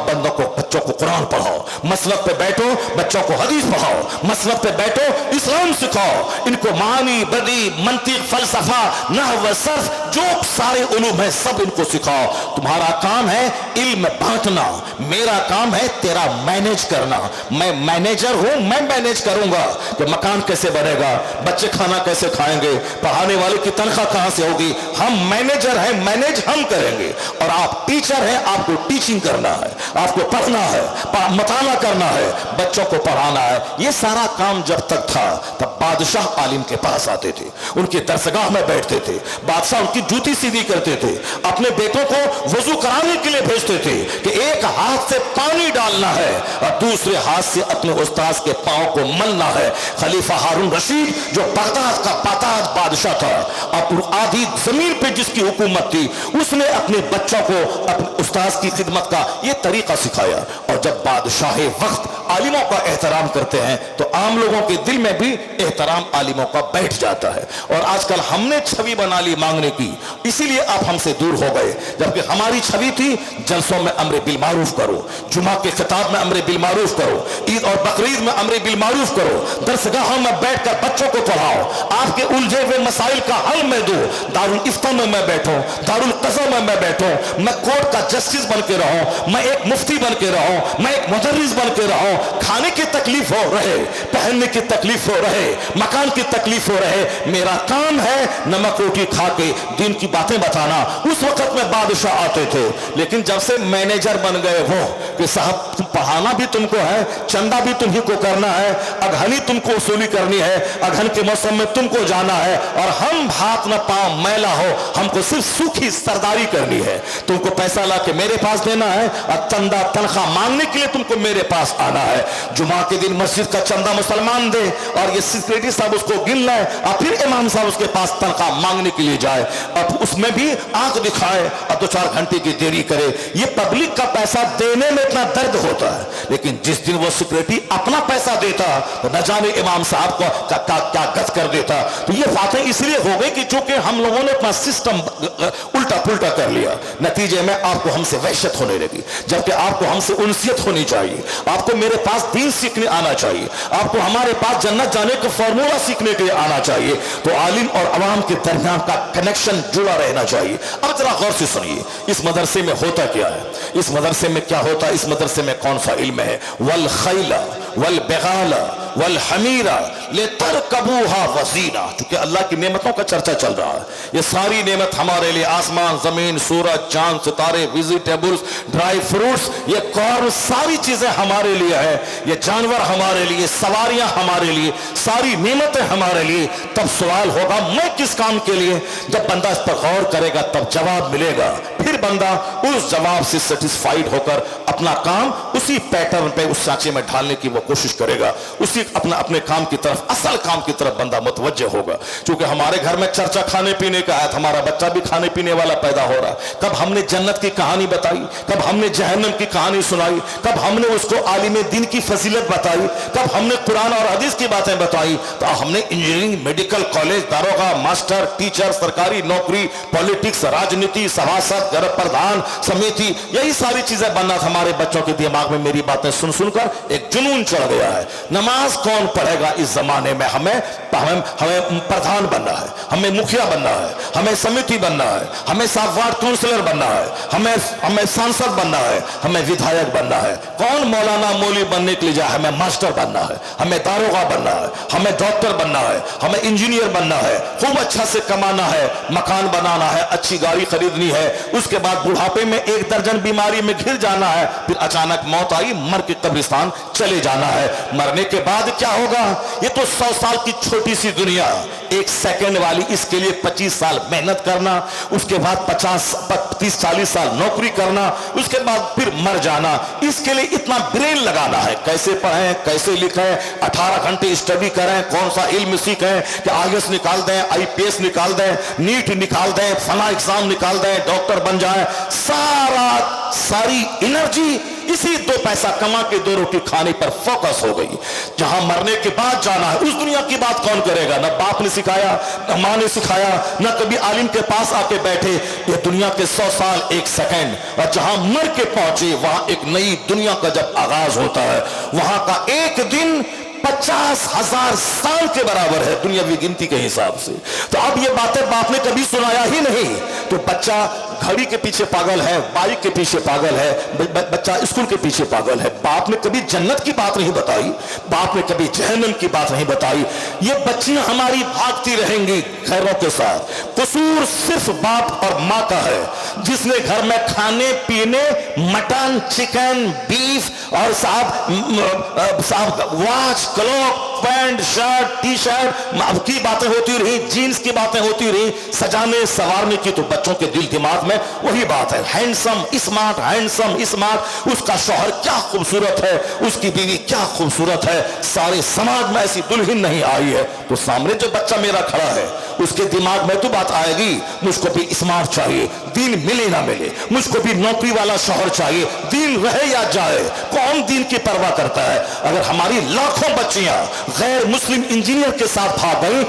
बच्चों को कुरान पढ़ाओ, मसनद पे बैठो बच्चों को हदीस पढ़ाओ, मसनद पे बैठो इस्लाम सिखाओ, इनको मानी, बदी, मंतिक, फलसफा, नहव, सर्फ, जो सारे उलूम है सब इनको सिखाओ। तुम्हारा काम है इल्म बांटना, मेरा काम है तेरा मैनेज करना। मैं मैनेजर हूं, मैं मैनेज करूंगा कि मकान कैसे बनेगा, बच्चे खाना कैसे खाएंगे, पढ़ाने वाले की तनख्वाह कहां से होगी। हम मैनेजर हैं, मैनेज हम करेंगे। और आप टीचर हैं, आपको टीचिंग करना है, आपको पढ़ना है, मताला करना है, बच्चों को पढ़ाना है। ये सारा काम जब तक था तब बादशाह आलिम के पास आते थे, उनके दरसगाह में बैठते थे, बादशाह उनकी जूती सीधी करते थे, अपने बेटों को वजू कराने के लिए भेजते थे कि एक हाथ से पानी डालना है और दूसरे हाथ से अपने उस्ताद के पांव को मलना है। खलीफा हारून रशीद जो बगदाद का बाताज बादशाह था, अब आधी जमीन पे जिसकी हुकूमत थी, उसने अपने बच्चों को अपने उस्ताद की खिदमत का ये तरीका सिखाया। और जब बादशाह वक्त आलिमों का एहतराम करते हैं तो आम लोगों के दिल में भी एहतराम आलिमों का बैठ जाता है। और आजकल हमने छवि बना ली मांगने की, इसीलिए आप हमसे दूर हो गए। जबकि हमारी छवि थी जलसों में अम्र बिल मारूफ करो, जुमा के खिताब में अम्र बिल मारूफ करो, ईद और बकरीद में अम्र बिल मारूफ करो, दरसगाहों में बैठकर बच्चों को पढ़ाओ, आपके उलझे हुए मसाइल का हल मैं दूं। दारुल इफ्ता में मैं बैठूं, दारुल कज़ा में मैं बैठूं, मैं कोर्ट का जस्टिस बन के रहूं, मैं एक मुफ्ती बन के रहूं, मैं एक मुदर्रिस बन के रहूं, کھانے کی تکلیف ہو رہے, پہننے کی تکلیف ہو رہے, مکان کی تکلیف ہو رہے, میرا کام ہے نمک روٹی کھا کے دین کی باتیں بتانا. اس وقت میں بادشاہ آتے تھے, لیکن جب سے مینیجر بن گئے وہ کہ صاحب پڑھانا بھی تم کو ہے, چندہ بھی تم ہی کو کرنا ہے, اگھنی تم کو وصولی کرنی ہے, اگھن کے موسم میں تم کو جانا ہے, اور ہم ہاتھ نہ پاؤں میلا ہو, ہم کو صرف سوکھی سرداری کرنی ہے, تم کو پیسہ لا کے میرے پاس دینا ہے, اور چندہ تنخواہ مانگنے کے لیے تم کو میرے پاس آنا ہے. جمعہ کے دن مسجد کا چندہ مسلمان دے اور یہ سیکریٹری صاحب اس کو گن لائے, اور پھر امام صاحب اس کے پاس تنخواہ مانگنے کے لیے جائے, اب اس میں بھی آنکھ دکھائے اور 2-4 گھنٹے کی دیری کرے. یہ پبلک کا پیسہ دینے میں اتنا درد ہوتا ہے, لیکن جس دن وہ سیکریٹری اپنا پیسہ دیتا تو نہ جانے امام صاحب کو کیا گت کر دیتا. تو یہ باتیں اس لیے ہو گئی کہ چونکہ ہم لوگوں نے اپنا سسٹم الٹا پلٹا کر لیا, نتیجے میں آپ کو ہم سے وحشت ہونے لگی, جبکہ آپ کو ہم سے انسیت ہونی چاہیے, آپ کو میرے پاس دین سیکھنے آنا چاہیے, آپ کو ہمارے پاس جنت جانے کا فارمولا سیکھنے کے لیے آنا چاہیے. تو عالم اور عوام کے درمیان کا کنیکشن جڑا رہنا چاہیے. اب ذرا غور سے سنیے, اس مدرسے میں ہوتا کیا ہے, اس مدرسے میں کیا ہوتا ہے, اس مدرسے میں کون سا علم ہے. والخیل والبغال والحمیر لترکبوها وزینا, چونکہ اللہ کی نعمتوں کا چرچا چل رہا ہے. یہ ساری نعمت ہمارے لیے, آسمان, زمین, سورج, چاند, ستارے, ویجیٹیبلز, ڈرائی فروٹس, یہ کارن, ساری چیزیں ہمارے لیے ہے, یہ جانور ہمارے لیے, سواریاں ہمارے لیے, ساری نعمتیں ہمارے لیے. تب سوال ہوگا میں کس کام کے لیے؟ جب بندہ اس پر غور کرے گا تب جواب ملے گا, پھر بندہ اس جواب سے سیٹسفائیڈ ہو کر اپنا کام اسی پیٹرن پہ, اس سانچے میں ڈھالنے کی وہ کوشش کرے گا, اسی اپنے کام کی طرف, اصل کام کی طرف بندہ متوجہ ہوگا. چونکہ ہمارے گھر میں چرچا کھانے پینے کا ہے, ہمارا بچہ بھی کھانے پینے والا پیدا ہو رہا. کب ہم نے جنت کی کہانی بتائی, کب ہم نے جہنم کی کہانی سنائی, کب ہم نے اس کو عالم دین کی فضیلت بتائی, کب ہم نے قرآن اور حدیث کی باتیں بتائی. تو ہم نے انجینئرنگ, میڈیکل کالج, داروغہ, ماسٹر, ٹیچر, سرکاری نوکری, پالیٹکس, راجنیتی, سیاست, گھر پردھان, سمیتی, یہی ساری چیزیں بننا تھا. ہمارے بچوں کے دماغ میں میری باتیں سن سن کر ایک جنون چڑھ گیا ہے. نماز کون پڑھے گا اس زمانے میں؟ ہمیں پردھان بننا ہے, ہمیں مکھیا بننا ہے, ہمیں سمیتی بننا ہے, ہمیں صاف وارڈ کونسلر بننا ہے, ہمیں سانسد بننا ہے, ہمیں ودھایک بننا ہے. کون مولانا مولوی بننے کے لیے جائے؟ ہمیں ماسٹر بننا ہے, ہمیں داروغہ بننا ہے, ہمیں ڈاکٹر بننا ہے, ہمیں انجینئر بننا ہے, خوب اچھا سے کمانا ہے, مکان بنانا ہے, اچھی گاڑی خریدنی ہے, اس کے بعد بڑھاپے میں 1 درجن بیماری میں گھر جانا ہے, پھر اچانک موت آئی, مر کے قبرستان چلے جانا ہے. مرنے کے بعد کیا ہوگا؟ یہ تو 100 سال کی چھوٹی سی دنیا, 1 سیکنڈ والی, اس کے لیے 25 سال محنت کرنا, اس کے بعد 30-40 سال نوکری کرنا, اس کے بعد پھر مر جانا. اس کے لیے اتنا برین لگانا ہے, کیسے پڑھیں, کیسے لکھیں, 18 گھنٹے اسٹڈی کریں, کون سا علم سیکھیں کہ IAS نکال دیں, IPS نکال دیں, نیٹ نکال دیں, فلاں ایگزام نکال دیں, ڈاکٹر بن جائیں. ساری انرجی اسی 2 پیسہ کما کے 2 روٹی کھانے پر فوکس ہو گئی. جہاں مرنے کے بعد جانا ہے, اس دنیا کی بات کون کرے گا؟ نہ باپ نے سکھایا, نہ ماں نے سکھایا, نہ کبھی عالم کے پاس آ کے بیٹھے. یہ دنیا کے 100 سال 1 سیکنڈ, اور جہاں مر کے پہنچے وہاں ایک نئی دنیا کا جب آغاز ہوتا ہے, وہاں کا ایک دن 50,000 سال کے برابر ہے دنیاوی گنتی کے حساب سے. تو اب یہ باتیں باپ نے کبھی سنایا ہی نہیں. تو بچہ گھڑی کے پیچھے پاگل ہے, بائک کے پیچھے پاگل ہے, بچہ اسکول کے پیچھے پاگل ہے. باپ نے کبھی جنت کی بات نہیں بتائی, باپ نے کبھی جہنم کی بات نہیں بتائی. یہ بچیاں ہماری بھاگتی رہیں گی خیروں کے ساتھ. قصور صرف باپ اور ماں کا ہے, جس نے گھر میں کھانے پینے, مٹن, چکن, بیف اور صاحب watch, clock, pant, shirt, T shirt کی باتیں ہوتی رہی, جینز کی باتیں ہوتی رہی. سجانے سوارنے کی تو بچوں کے دل دماغ میں وہی بات ہے, ہینڈسم اسمارٹ, ہینڈسم اسمارٹ. اس کا شوہر کیا خوبصورت ہے, اس کی بیوی کیا خوبصورت ہے. سارے سماج میں ایسی دلہن نہیں آئی ہے. تو سامنے جو بچہ میرا کھڑا ہے اس کے دماغ میں تو بات آئے گی, مجھ کو بھی اسمارٹ چاہیے, دین ملے نہ ملے, مجھ کو بھی نوکری والا شوہر چاہیے, دین رہے یا جائے. کون دین کی پرواہ کرتا ہے؟ اگر ہماری لاکھوں بچیاں غیر مسلم انجینئر کے ساتھ بھاگ گئی,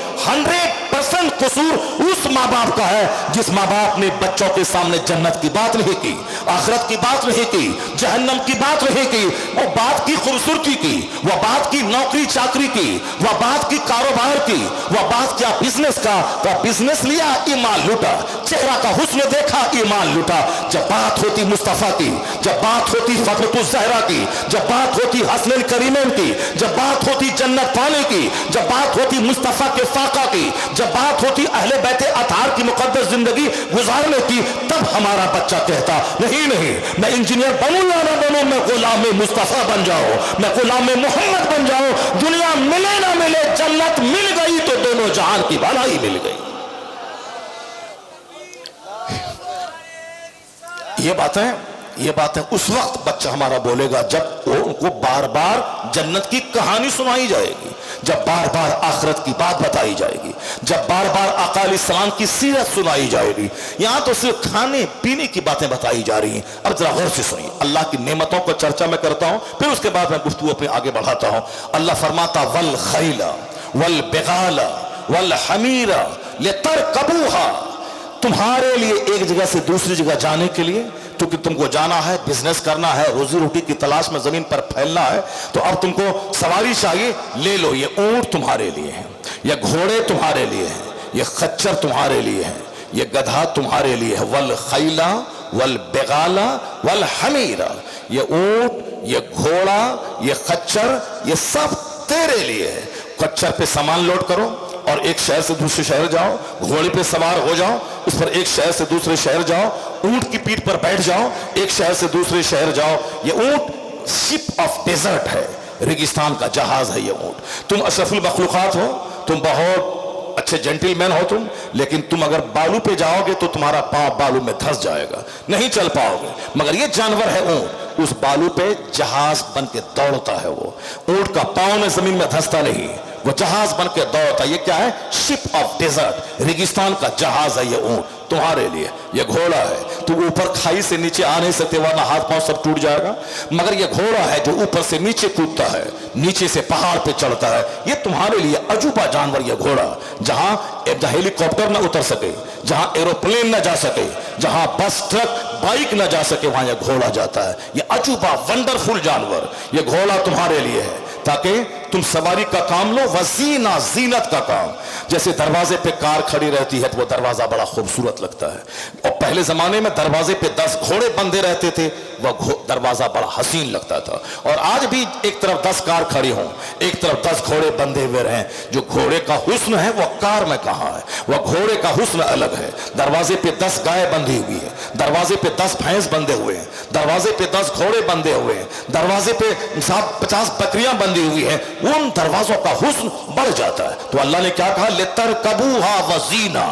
90% कसूर उस माँ बाप का है जिस माँ बाप ने बच्चों के सामने जन्नत की बात नहीं की, आखिरत की बात नहीं की, जहन्नम की बात नहीं की। वो बात की खूबसूरती की, वह बात की नौकरी चाकरी की, वह बात की कारोबार की, वह बात क्या बिजनेस का। वह बिजनेस लिया, ईमान लूटा, चेहरा का हुस्न देखा, ईमान लूटा। जब बात होती मुस्तफा की, जब बात होती फखरुद्दीन ज़हरा की, जब बात होती हसनैन करीमैन की, जब बात होती जन्नत पाने की, जब बात होती मुस्तफा के फाका की, जब बात होती अहले बैते अतहार की मुकद्दस जिंदगी गुजारने की, तब हमारा बच्चा कहता नहीं नहीं मैं इंजीनियर बनूं या ना बनूं, मैं गुलाम मुस्तफा बन जाऊं, मैं गुलाम मोहम्मद बन जाऊं। दुनिया मिले ना मिले, जन्नत मिल गई तो दोनों जहान की भलाई मिल गई। ये बातें उस वक्त बच्चा हमारा बोलेगा जब वो उनको बार बार जन्नत की कहानी सुनाई जाएगी, जब बार बार आखिरत की बात बताई जाएगी, जब बार बार आका अलैहिस्सलाम की सीरत सुनाई जाएगी। यहां तो सिर्फ खाने पीने की बातें बताई जा रही हैं। अब जरा गौर से सुनिए, अल्लाह की नेमतों को चर्चा मैं करता हूं, फिर उसके बाद मैं गुफ्तगू अपने आगे बढ़ाता हूं। अल्लाह फरमाता वल खैला वल बिगाला वल हमीरा लितरकबूहा, तुम्हारे लिए एक जगह से दूसरी जगह जाने के लिए, क्योंकि तुमको जाना है, बिजनेस करना है, रोजी रोटी की तलाश में जमीन पर फैलना है, तो अब तुमको सवारी चाहिए, ले लो। ये ऊंट तुम्हारे लिए है, ये घोड़े तुम्हारे लिए है, ये खच्चर तुम्हारे लिए है, ये गधा तुम्हारे लिए है। वल खैला वल बिगाला वल हमीरा, ये ऊंट, ये घोड़ा, ये खच्चर, ये सब तेरे लिए है। खच्चर पे सामान लोड करो और एक शहर से दूसरे शहर जाओ, घोड़े पे सवार हो जाओ, उस पर एक शहर से दूसरे शहर जाओ, ऊंट की पीठ पर बैठ जाओ, एक शहर से दूसरे शहर जाओ। ये ऊंट शिप ऑफ डेजर्ट है, रेगिस्तान का जहाज है ये ऊंट। तुम अशरफुल मखलूकात हो, तुम बहुत अच्छे जेंटलमैन हो तुम, लेकिन तुम अगर बालू पे जाओगे तो तुम्हारा पांव बालू में धंस जाएगा, नहीं चल पाओगे। मगर ये जानवर है ऊंट, उस बालू पे जहाज बन के दौड़ता है। वो ऊंट का पांव में जमीन में धंसता नहीं, वो जहाज बन के दौड़ता। ये क्या है? शिप ऑफ डेजर्ट, रेगिस्तान का जहाज है ये ऊंट तुम्हारे लिए। ये घोड़ा है, तुम ऊपर खाई से नीचे आ नहीं सकते वरना हाथ पांव सब टूट जाएगा, मगर ये घोड़ा है जो ऊपर से नीचे कूदता है, नीचे से पहाड़ पे चढ़ता है। ये तुम्हारे लिए अजूबा जानवर ये घोड़ा, जहां हेलीकॉप्टर न उतर सके, जहां एरोप्लेन न जा सके, जहां बस ट्रक बाइक न जा सके, वहां यह घोड़ा जाता है। ये अजूबा वंडरफुल जानवर ये घोड़ा तुम्हारे लिए है, ताकि तुम सवारी का काम लो, वजीना जीनत का काम। जैसे दरवाजे पे कार खड़ी रहती है तो वो दरवाजा बड़ा खूबसूरत लगता है, और पहले जमाने में दरवाजे पे 10 घोड़े बंधे रहते थे, वह दरवाजा बड़ा हसीन लगता था। और आज भी एक तरफ 10 कार खड़ी हों, एक तरफ 10 घोड़े बंधे हुए रहें, जो घोड़े का हुस्न है वह कार में कहाँ है? वह घोड़े का हुस्न अलग है। दरवाजे पे 10 गाय बंधी हुई है, दरवाजे पे 10 भैंस बंधे हुए हैं, दरवाजे पे 10 घोड़े बंधे हुए हैं, दरवाजे पे 50 बकरियां बंधी हुई हैं, उन दरवाजों का हुस्न बढ़ जाता है। तो अल्लाह ने क्या कहा? लितरकबूहा वजीना,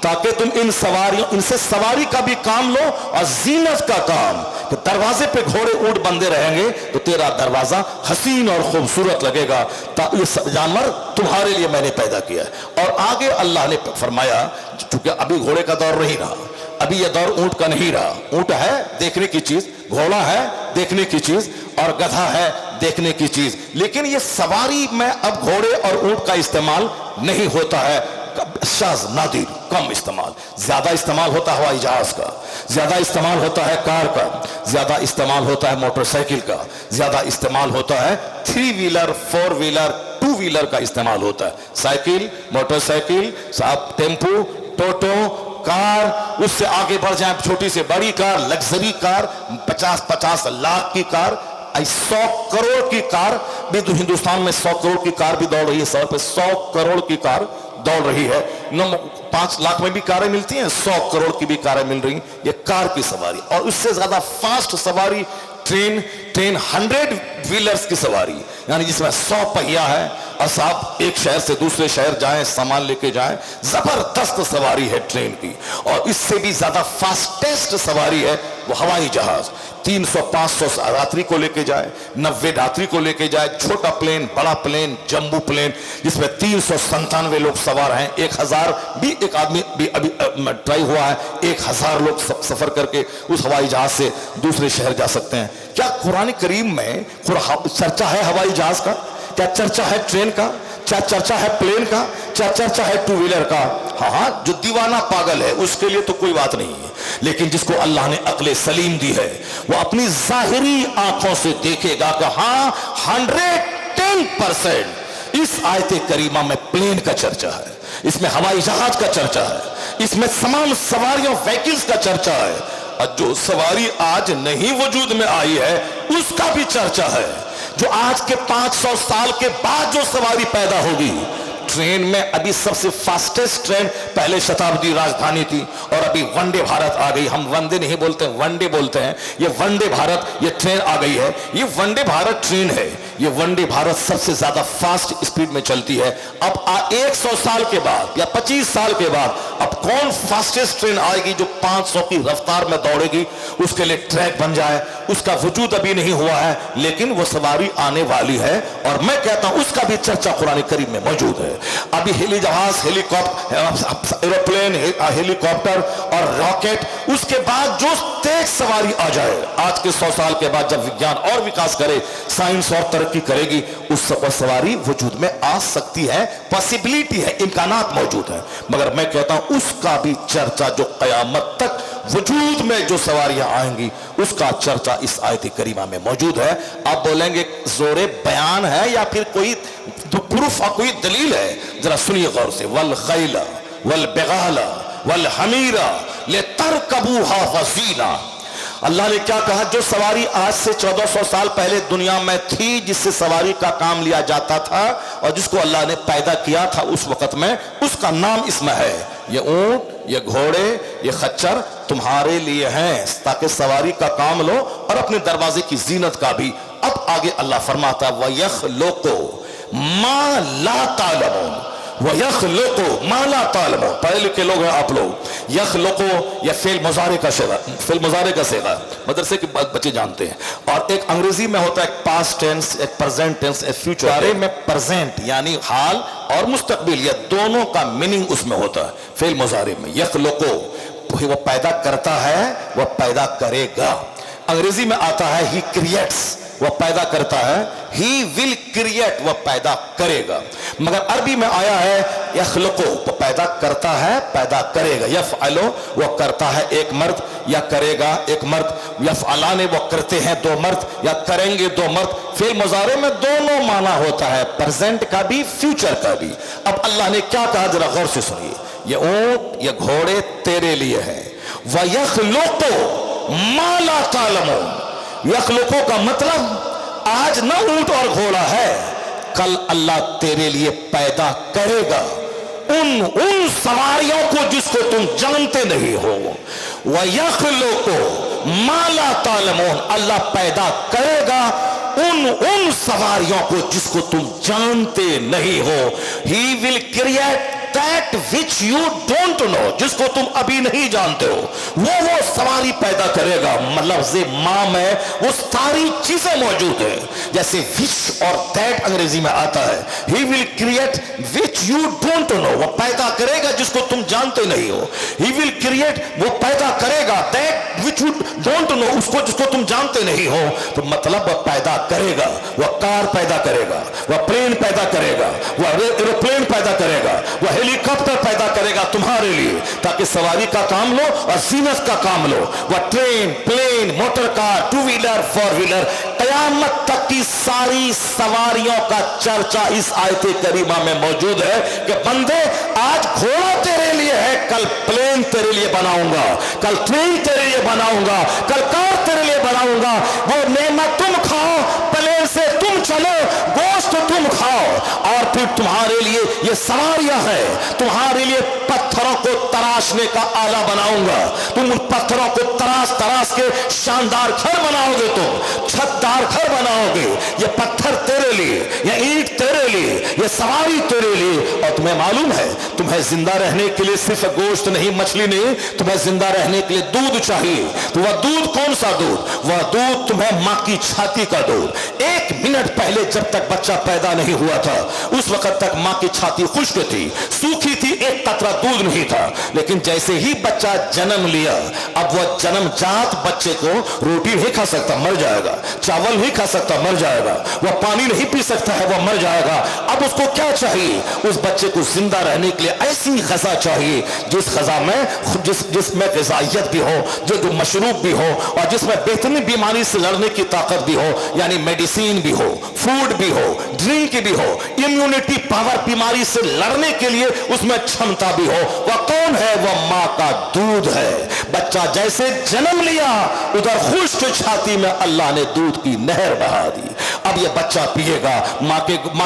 ताकि तुम इन सवारियों, इनसे सवारी का भी काम लो और जीनत का काम। तो दरवाजे पे घोड़े ऊंट बंधे रहेंगे तो तेरा दरवाजा हसीन और खूबसूरत लगेगा। ये जानवर तुम्हारे लिए मैंने पैदा किया है। और आगे अल्लाह ने फरमाया, चूंकि अभी घोड़े का दौर नहीं रहा, अभी यह दौर ऊंट का नहीं रहा। ऊंट है देखने की चीज, घोड़ा है देखने की चीज, और गधा है देखने की चीज, लेकिन ये सवारी में अब घोड़े और ऊंट का इस्तेमाल नहीं होता है, शाज़ नादिर, कम इस्तेमाल। ज्यादा इस्तेमाल होता है हवाई जहाज का, ज्यादा इस्तेमाल होता है कार का, ज्यादा इस्तेमाल होता है मोटरसाइकिल का, ज्यादा इस्तेमाल होता है 3 व्हीलर 4 व्हीलर 2 व्हीलर का इस्तेमाल होता है। साइकिल, मोटरसाइकिल, टेम्पो, टोटो, कार, उससे आगे बढ़ जाए छोटी से बड़ी कार, लग्जरी कार, 50-50 लाख की कार, 100 करोड़ की कार भी तो हिंदुस्तान में 100 करोड़ की कार भी दौड़ रही है। सड़क पे 100 करोड़ की कार दौड़ रही है। 5 लाख में भी कारें मिलती हैं, 100 करोड़ की भी कारें मिल रही। ये कार की सवारी। और उससे ज्यादा फास्ट सवारी ट्रेन 100 व्हीलर्स की सवारी, यानी जिसमें 100 पहिया है और साहब एक शहर से दूसरे शहर जाएं, सामान लेके जाएं, जबरदस्त सवारी है ट्रेन की। और इससे भी ज्यादा फास्टेस्ट सवारी है वो हवाई जहाज। 300-500 यात्री को लेके जाए, 90 यात्री को लेके जाए, छोटा प्लेन, बड़ा प्लेन, जंबू प्लेन, जिसमें 397 लोग सवार हैं। 1000 भी एक आदमी भी अभी ट्राई हुआ है, 1000 लोग सफर करके उस हवाई जहाज से दूसरे शहर जा सकते हैं। क्या कुरान करीम में चर्चा है हवाई जहाज का? क्या चर्चा है ट्रेन का? चाहे चर्चा है प्लेन का, चाहे चर्चा है टू व्हीलर का। हाँ, जो दीवाना पागल है उसके लिए तो कोई बात नहीं है, लेकिन जिसको अल्लाह ने अक्ल सलीम दी है वो अपनी जाहिरी आंखों से देखेगा कि हाँ 110% इस आयत करीमा में प्लेन का चर्चा है, इसमें हवाई जहाज का चर्चा है, इसमें तमाम सवारियों व्हीकल्स का चर्चा है, और जो सवारी आज नहीं वजूद में आई है उसका भी चर्चा है। जो आज के 500 साल के बाद जो सवारी पैदा होगी ट्रेन में, अभी सबसे फास्टेस्ट ट्रेन पहले शताब्दी राजधानी थी और अभी वंदे भारत आ गई। हम वंदे नहीं बोलते, वनडे बोलते हैं। ये वंदे भारत, ये ट्रेन आ गई है, ये वंदे भारत ट्रेन है। ये वंदे भारत सबसे ज्यादा फास्ट स्पीड में चलती है। अब 100 साल के बाद या 25 साल के बाद अब कौन फास्टेस्ट ट्रेन आएगी जो 500 की रफ्तार में दौड़ेगी, उसके लिए ट्रैक बन जाए, उसका वजूद अभी नहीं हुआ है, लेकिन वो सवारी आने वाली है। और मैं कहता हूं उसका भी चर्चा कुरान करीम में मौजूद है। अभी हेली जहाज, हेलीकॉप्टर, एरोप्लेन, हेलीकॉप्टर और रॉकेट, उसके बाद जो तेज सवारी आ जाए, आज के 100 साल के बाद जब विज्ञान और विकास करे, साइंस और तरक्की करेगी, उस सवारी वजूद में आ सकती है, पॉसिबिलिटी है, इम्कानात मौजूद है। मगर मैं कहता हूं उसका भी चर्चा जो कयामत तक वजूद में जो सवारियां आएंगी उसका चर्चा इस आयत करीमा में मौजूद है। आप बोलेंगे जोरे बयान है या फिर कोई प्रूफ और कोई दलील है? जरा सुनिए गौर से। वल खैला वल बिगाला वल हमीरा ले तरकबूहा वज़ीना। अल्लाह ने क्या कहा? जो सवारी आज से 1400 साल पहले दुनिया में थी, जिससे सवारी का काम लिया जाता था और जिसको अल्लाह ने पैदा किया था उस वक्त में, उसका नाम इसमें है। ये ऊंट, ये घोड़े, ये खच्चर तुम्हारे लिए हैं ताकि सवारी का काम लो और अपने दरवाजे की जीनत का भी। अब आगे अल्लाह फरमाता वयख़्लुक़ु मा ला तालमून, वयख़्लुक़ु मा ला तालमून। पढ़े लिखे लोग हैं आप लोग। यख़्लुक़ु या फेल मुज़ारे का सेगा, फेल मुज़ारे का सेगा मदरसे के बच्चे जानते हैं। और एक अंग्रेजी में होता है एक पास्ट टेंस, एक प्रेजेंट टेंस, एक फ्यूचर। बारे में प्रेजेंट यानी हाल और मुस्तकबिल, ये दोनों का मीनिंग उसमें होता है फेल मुज़ारे में। यख़्लुक़ु वो पैदा करता है, वह पैदा करेगा। अंग्रेजी में आता है ही क्रिएट्स, वह पैदा करता है। ही विल क्रिएट, वह पैदा करेगा। मगर अरबी में आया है यख़्लुक़ु, वह पैदा करता है, पैदा करेगा। यफ़अलु, वह करता है एक मर्द या करेगा एक मर्द। यफ़अलाने, वह करते हैं दो मर्द या करेंगे दो मर्द। फिर मुज़ारे में दोनों माना होता है, प्रेजेंट का भी फ्यूचर का भी। अब अल्लाह ने क्या कहा जरा गौर से सुनिए। ये ऊंट, ये घोड़े तेरे लिए है। वयख़्लुक़ु मा ला तालमून। यख़्लुक़ु का मतलब आज न ऊंट और घोड़ा है, कल अल्लाह तेरे लिए पैदा करेगा उन सवारियों को जिसको तुम जानते नहीं हो। वयख़्लुक़ु मा ला तालमून, अल्लाह पैदा करेगा उन सवारियों को जिसको तुम जानते नहीं हो। He will create that which you don't know, जिसको तुम अभी नहीं जानते हो, वो सवारी पैदा करेगा। मतलब से माँ में वो सारी चीजें मौजूद है। जैसे विच और दैट अंग्रेजी में आता है। He will create which you don't know, वो पैदा करेगा जिसको तुम जानते नहीं हो। ही विल क्रिएट, वो पैदा करेगा that which you don't know, उसको जिसको तुम जानते नहीं हो। तो मतलब वह पैदा करेगा, वह कार पैदा करेगा, वह प्लेन पैदा करेगा, वह एरोप्लेन पैदा करेगा, वह हेलीकॉप्टर पैदा करेगा तुम्हारे लिए, ताकि सवारी का काम लो और जीनत का काम लो। वह train, plane, motor car, two wheeler, four wheeler, कयामत तक की सारी सवारियों का चर्चा इस आयत करीमा में मौजूद है कि बंदे आज घोड़ा तेरे लिए है, कल प्लेन तेरे लिए बनाऊंगा, कल ट्रेन तेरे लिए बनाऊंगा, कल कार तेरे लिए बनाऊंगा। वो नेमत तुम खाओ, प्लेन से तुम चलो, गोश्त तुम खाओ, और फिर तुम्हारे लिए ये सवारियां हैं। तुम्हारे लिए पत्थरों को तराशने का आला बनाऊंगा। तुम उन पत्थरों को तराश तराश के शानदार घर बनाओगे, तुम छतदार घर बनाओगे। ये पत्थर तेरे लिए, ये ईंट तेरे लिए, ये सवारी तेरे लिए। और तुम्हें मालूम है तुम्हें जिंदा रहने के लिए सिर्फ गोश्त नहीं, मछली नहीं, तुम्हें जिंदा रहने के लिए दूध चाहिए। तो वह दूध कौन सा दूध? वह दूध तुम्हें माँ की छाती का दूध। 1 मिनट पहले जब तक बच्चा पैदा नहीं हुआ تھا उस वक्त तक मां की छाती खुश्क थी, सूखी थी, एक कतरा दूध नहीं था. लेकिन जैसे ही बच्चा जन्म लिया, अब वह जन्मजात बच्चे को रोटी नहीं खा सकता, मर जाएगा, चावल नहीं खा सकता, मर जाएगा, वह पानी नहीं पी सकता है, वह मर जाएगा. अब उसको क्या चाहिए? उस बच्चे को जिंदा रहने के लिए ऐसी ग़िज़ा चाहिए जिस ग़िज़ा में जिसमें ग़िज़ाइयत भी हो, जो मशरूब भी हो, और जिसमें बेहतरीन बीमारी से लड़ने की ताकत भी हो, यानी मेडिसिन भी हो, फूड भी हो, ड्रिंक भी हो, इम्यूनिटी पावर, बीमारी से लड़ने के लिए उसमें क्षमता भी हो. वह कौन है? वह मां का दूध है. बच्चा जैसे जन्म लिया, उधर खुश्क छाती में अल्लाह ने दूध की नहर बहा दी. अब यह बच्चा पिएगा. मां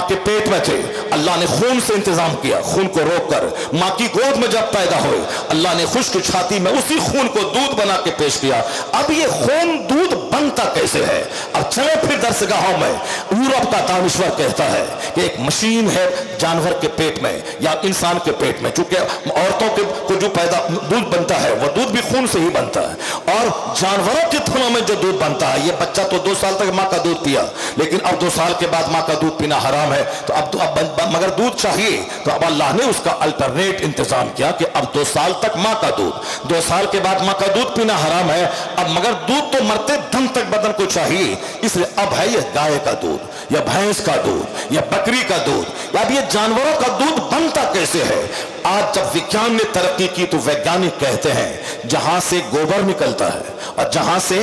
के पेट में थे, अल्लाह ने खून से इंतजाम किया, खून को रोककर मां की गोद में जब पैदा हुए, अल्लाह ने खुश्क छाती में उसी खून को दूध बना के पेश किया. अब ये खून दूध बनता कैसे है? अब चले फिर दरसगाहों में. यूरोप का दानिश्वर कहता है कि एक मशीन है जानवर के पेट में या इंसान के पेट में, चूंकि औरतों को जो पैदा दूध बनता है वह दूध भी खून से ही बनता है, और जानवरों के थनों में जो दूध बनता है, ये बच्चा तो 2 साल तक मां का दूध पिया, लेकिन अब 2 साल के बाद मां का दूध पीना हराम है. तो अब मगर दूध चाहिए, तो अब अल्लाह ने उसका अल्टरनेट इंतजाम किया कि अब 2 साल तक मां का दूध, 2 साल के बाद मां का दूध पीना हराम है. अब मगर दूध तो मरते दम तक बदन को चाहिए, इसलिए अब है यह गाय का दूध या भैंस का दूध या बकरी का दूध. अब ये जानवरों का दूध बनता कैसे है? आज जब विज्ञान ने तरक्की की तो वैज्ञानिक कहते हैं जहां से गोबर निकलता है और जहां से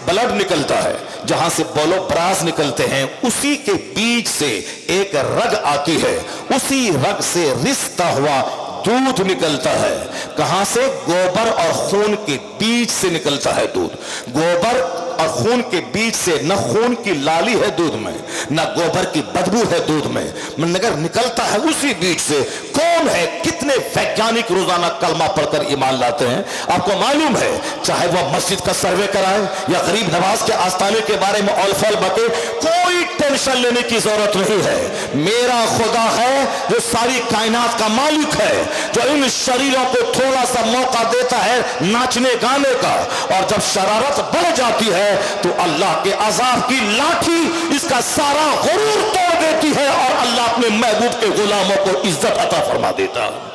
ब्लड निकलता है, जहां से बोलोब्रास निकलते हैं, उसी के बीच से एक रग आती है, उसी रग से रिश्ता हुआ दूध निकलता है. कहां से? गोबर और खून के बीच से निकलता है दूध. गोबर और खून के बीच से न खून की लाली है दूध में, न गोबर की बदबू है दूध में, मगर निकलता है उसी बीच से. कौन है? कितने वैज्ञानिक रोजाना कलमा पढ़कर ईमान लाते हैं. आपको मालूम है, चाहे वह मस्जिद का सर्वे कराए या गरीब नवाज के आस्ताने के बारे में औलफल बके, कोई टेंशन लेने की जरूरत नहीं है. मेरा खुदा है जो सारी कायनात का मालिक है, जो इन शरीरों को थोड़ा सा मौका देता है नाचने गाने का, और जब शरारत बढ़ जाती है तो अल्लाह के अजाब की लाठी इसका सारा गुरूर तोड़ देती है, और अल्लाह अपने महबूब के गुलामों को इज्जत अता फरमा देता है.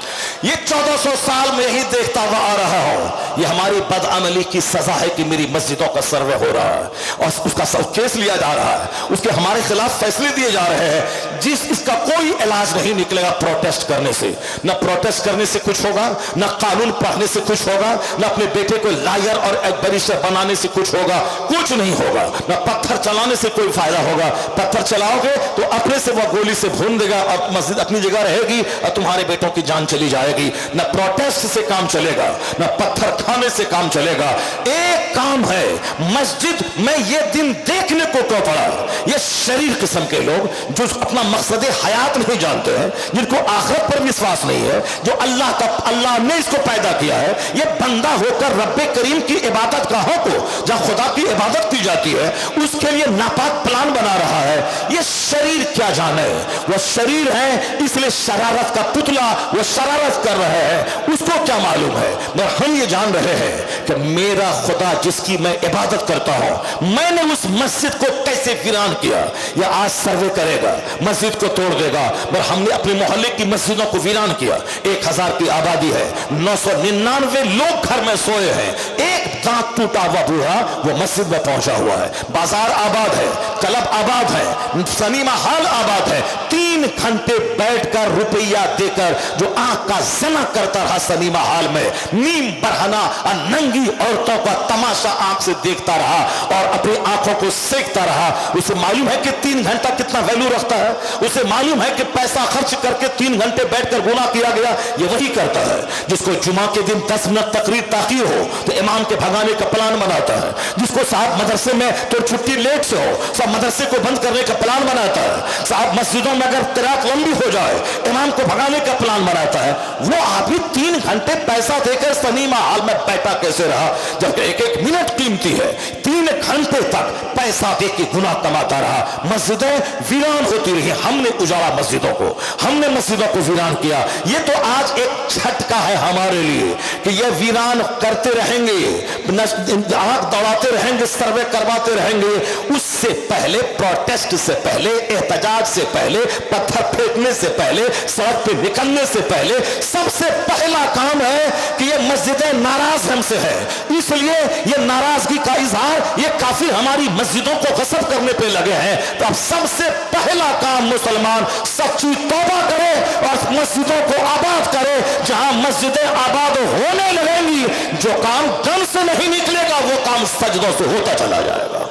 ये 1400 साल में ही देखता हुआ आ रहा हूं. ये हमारी बदअमली की सजा है कि मेरी मस्जिदों का सर्वे हो रहा है और उसका केस लिया जा रहा है, उसके हमारे खिलाफ फैसले दिए जा रहे हैं. इसका कोई इलाज नहीं निकलेगा प्रोटेस्ट करने से. न प्रोटेस्ट करने से कुछ होगा, न कानून पढ़ने से कुछ होगा, न अपने बेटे को लायर और एक बैरिस्टर बनाने से कुछ होगा. कुछ नहीं होगा. न पत्थर चलाने से कोई फायदा होगा. पत्थर चलाओगे तो अपने से वह गोली से भून देगा और मस्जिद अपनी जगह रहेगी और तुम्हारे बेटों की जान चली जाएगी. न प्रोटेस्ट से काम चलेगा, न पत्थर खाने से काम चलेगा. एक काम है, मस्जिद में ये दिन देखने को क्यों पड़ा? ये शरीर किस्म के लोग जो अपना मकसद हयात नहीं जानते हैं, जिनको आखिरत पर विश्वास नहीं है, जो अल्लाह ने इसको पैदा किया है, ये बंदा होकर रब्बे करीम की इबादत गाहों को जहां खुदा की इबादत की जाती है उसके लिए नापाक प्लान बना रहा है. ये शरीर क्या जाने? वह शरीर है, इसलिए शरारत का पुतला वो शरारत कर रहे हैं. उसको क्या मालूम है? मगर हम ये जान रहे हैं कि मेरा खुदा जिसकी मैं इबादत करता हूं, मैंने उस मस्जिद को कैसे वीरान किया. यह आज सर्वे करेगा, मस्जिद को तोड़ देगा. मगर हमने अपने मोहल्ले की मस्जिदों को वीरान किया. 1000 की आबादी है, 999 लोग घर में सोए हैं. एक दांत टूटा हुआ बूढ़ा वो मस्जिद में पहुंचा हुआ है. बाजार आबाद है, क्लब आबाद है, सिनेमा हॉल आबाद है. 3 घंटे बैठकर रुपया देकर जो आंख का जना करता रहा सिनेमा हॉल में, नीम बरहना और नंगी औरतों का तमाशा आंख से देखता रहा और अपनी आंखों को सेकता रहा. उसे मालूम है कि 3 घंटा कितना वैल्यू रखता है. उसे मालूम है कि पैसा खर्च करके 3 घंटे बैठकर गुनाह किया गया. ये वही करता है जिसको जुमा के दिन 10 मिनट तकरीर ताखीर हो तो इमाम के भगाने का प्लान बनाता है, जिसको साहब मदरसे में तो छुट्टी लेट से हो सब मदरसे को बंद करने का प्लान बनाता है, साहब मस्जिदों में अगर किरात लंबी हो जाए इमाम को भगाने का प्लान बनाता है. वो अभी 3 घंटे पैसा देकर सिनेमा हॉल में बैठा कैसे रहा जबकि एक मिनट कीमती है. 3 घंटे तक पैसा देकर गुनाह कमाता रहा. मस्जिदें वीरान होती रही. हमने उजाड़ा मस्जिदों को, हमने मस्जिदों को वीरान किया. ये तो आज एक झटका है हमारे लिए कि ये वीरान करते रहेंगे, आंख दौड़ाते रहेंगे, सर्वे करवाते रहेंगे. उस سے پہلے, پروٹیسٹ سے پہلے, احتجاج سے پہلے, پتھر پھینکنے سے پہلے, سڑک پہ نکلنے سے پہلے سب سے پہلا کام ہے کہ یہ مسجدیں ناراض ہم سے ہے, اس لیے یہ ناراضگی کا اظہار, یہ کافر ہماری مسجدوں کو غصب کرنے پہ لگے ہیں. تو اب سب سے پہلا کام مسلمان سچی توبہ کرے اور مسجدوں کو آباد کرے. جہاں مسجدیں آباد ہونے لگیں گی, جو کام گن سے نہیں نکلے گا وہ کام سجدوں سے ہوتا چلا جائے گا,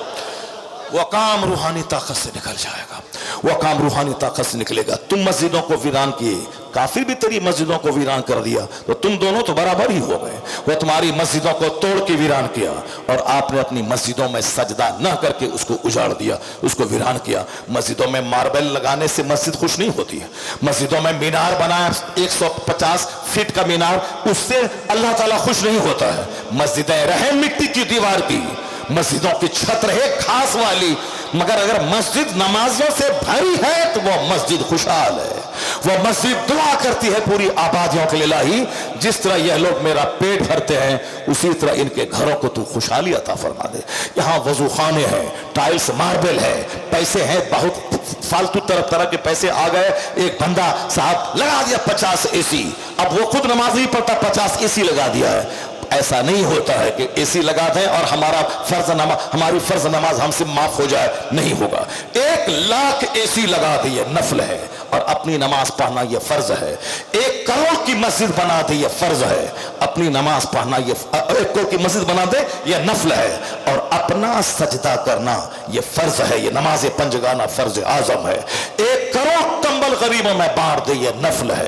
وہ کام روحانی طاقت سے نکل جائے گا, وہ کام روحانی طاقت سے نکلے گا. تم مسجدوں کو ویران کیے, کافر بھی تیری مسجدوں کو ویران کر دیا, تو تم دونوں تو برابر ہی ہو گئے. وہ تمہاری مسجدوں کو توڑ کے ویران کیا اور آپ نے اپنی مسجدوں میں سجدہ نہ کر کے اس کو اجاڑ دیا, اس کو ویران کیا. مسجدوں میں ماربل لگانے سے مسجد خوش نہیں ہوتی ہے. مسجدوں میں مینار بنایا 150 فٹ کا مینار, اس سے اللہ تعالیٰ خوش نہیں ہوتا ہے. مسجدیں رہیں مٹی کی دیوار کی, مسجدوں کی چھت رہے گھاس والی, مگر اگر مسجد نمازوں سے بھری ہے تو وہ مسجد خوشحال ہے. وہ مسجد دعا کرتی ہے پوری آبادیوں کے لیے, الہی جس طرح یہ لوگ میرا پیٹ بھرتے ہیں اسی طرح ان کے گھروں کو تو خوشحالی عطا فرما دے. یہاں وضو خانے ہیں, ٹائلز ماربل ہے, پیسے ہیں, بہت فالتو طرح طرح کے پیسے آ گئے. ایک بندہ صاحب لگا دیا 50 اے سی, اب وہ خود نماز نہیں پڑھتا, 50 اے سی لگا دیا ہے. ایسا نہیں ہوتا ہے کہ اے سی لگا دیں اور ہماری فرض نماز ہم سے معاف ہو جائے, نہیں ہوگا. 1 لاکھ اے سی لگا دی, یہ نفل ہے, اور اپنی نماز پڑھنا یہ فرض ہے. 1 کروڑ کی مسجد بنا دے, یہ فرض ہے. اپنی نماز پڑھنا, یہ 1 کروڑ کی مسجد بنا دے, یہ نفل ہے. اور اپنا سجدہ کرنا یہ فرض ہے, یہ نماز پنجگانہ فرض اعظم ہے. 1 کروڑ کمبل غریبوں میں بانٹ دے, یہ نفل ہے.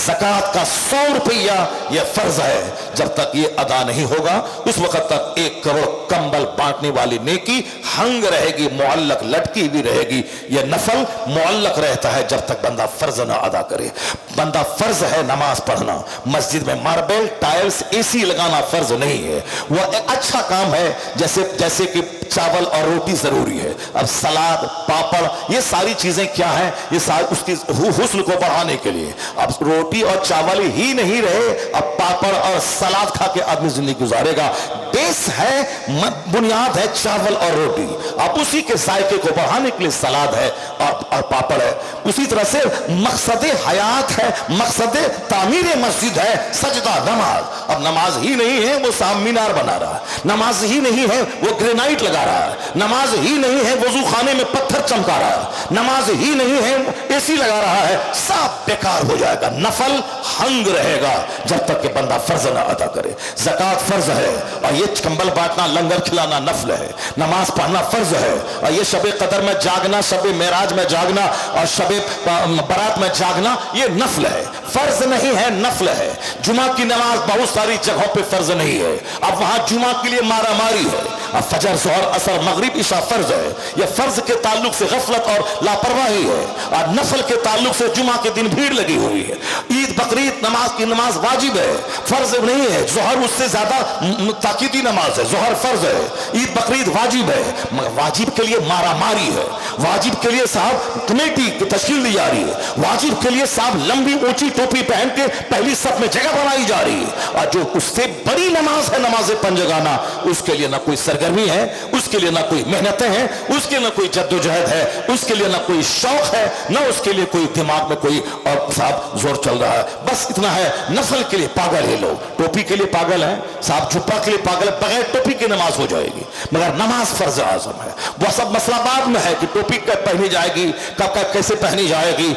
زکوٰۃ کا 100 روپیہ یہ فرض ہے. جب تک یہ ادا نہیں ہوگا اس وقت تک 1 کروڑ کمبل بانٹنے والی نیکی ہنگ رہے گی, معلق لٹکی بھی رہے گی. یہ نفل معلق رہتا ہے جب تک بندہ فرض نہ ادا کرے. بندہ فرض ہے نماز پڑھنا, مسجد میں ماربل ٹائلز اے سی لگانا فرض نہیں ہے. وہ ایک اچھا کام ہے, جیسے کہ چاول اور روٹی ضروری ہے. اب سلاد, پاپڑ, یہ ساری چیزیں کیا ہیں, یہ ساری اس کی حسن کو بڑھانے کے لیے. اب روٹی اور چاول ہی نہیں رہے, اب پاپڑ اور سلاد کھا کے آدمی زندگی گزارے گا. بیس ہے, بنیاد ہے چاول اور روٹی. اب اسی کے ذائقے کو بڑھانے کے لیے سلاد ہے اور پاپڑ ہے. اسی طرح سے مقصد حیات ہے, مقصد تعمیر مسجد ہے سجدہ نماز. اب نماز ہی نہیں ہے وہ صاحب مینار بنا رہا ہے, نماز ہی نہیں ہے وہ گرینائٹ لگا رہا ہے, نماز ہی نہیں ہے وضو خانے میں پتھر چمکا رہا ہے, نماز ہی نہیں ہے اے سی لگا رہا ہے. سب بیکار ہو جائے گا. نفل ہنگ رہے گا جب تک کہ بندہ فرض نہ ادا کرے. زکوٰۃ فرض ہے, اور یہ کمبل بانٹنا, لنگر کھلانا نفل ہے. نماز پڑھنا فرض ہے, اور یہ شب قدر میں جاگنا, شب معراج میں جاگنا اور شب برات میں جاگنا یہ نفل ہے, فرض نہیں ہے, نفل ہے. جمعہ کی نماز بہت ساری جگہوں پہ فرض نہیں ہے, اب وہاں جمعہ کے لیے مارا ماری ہے. اب فجر, ظہر, عصر, مغرب, عشاء فرض ہے. یہ فرض کے تعلق سے غفلت اور لاپرواہی ہے, اور نفل کے تعلق سے جمعہ کے دن بھیڑ لگی ہوئی ہے. عید بقرعید نماز کی نماز واجب ہے, فرض نہیں ہے. ظہر اس سے زیادہ تاکیدی نماز ہے, ظہر فرض ہے, عید بقرعید واجب ہے. مگر واجب کے لیے مارا ماری ہے, واجب کے لیے صاحب کمیٹی کی تشکیل دی جا رہی ہے, واجب کے لیے صاحب لمبی اونچی ٹوپی پہن کے پہلی صف میں جگہ بنائی جا رہی ہے. اور جو اس سے بڑی نماز ہے نماز پنجگانہ, اس کے لیے نہ کوئی سرگرمی ہے, اس کے لیے نہ کوئی محنتیں ہیں, اس کے لیے نہ کوئی جدوجہد ہے, اس کے لیے نہ کوئی شوق ہے, نہ اس کے لیے کوئی دماغ میں کوئی اور صاحب زور چل رہا ہے. بس اتنا ہے, نفل کے لیے پاگل ہے لوگ, ٹوپی کے لیے پاگل ہیں صاحب, جھپا کے لیے پاگل ہے. بغیر ٹوپی کی نماز ہو جائے گی, مگر نماز فرض اعظم ہے. وہ سب مسئلہ بعد میں ہے کہ ٹوپی کب پہنی جائے گی, کب کیسے پہنی جائے گی,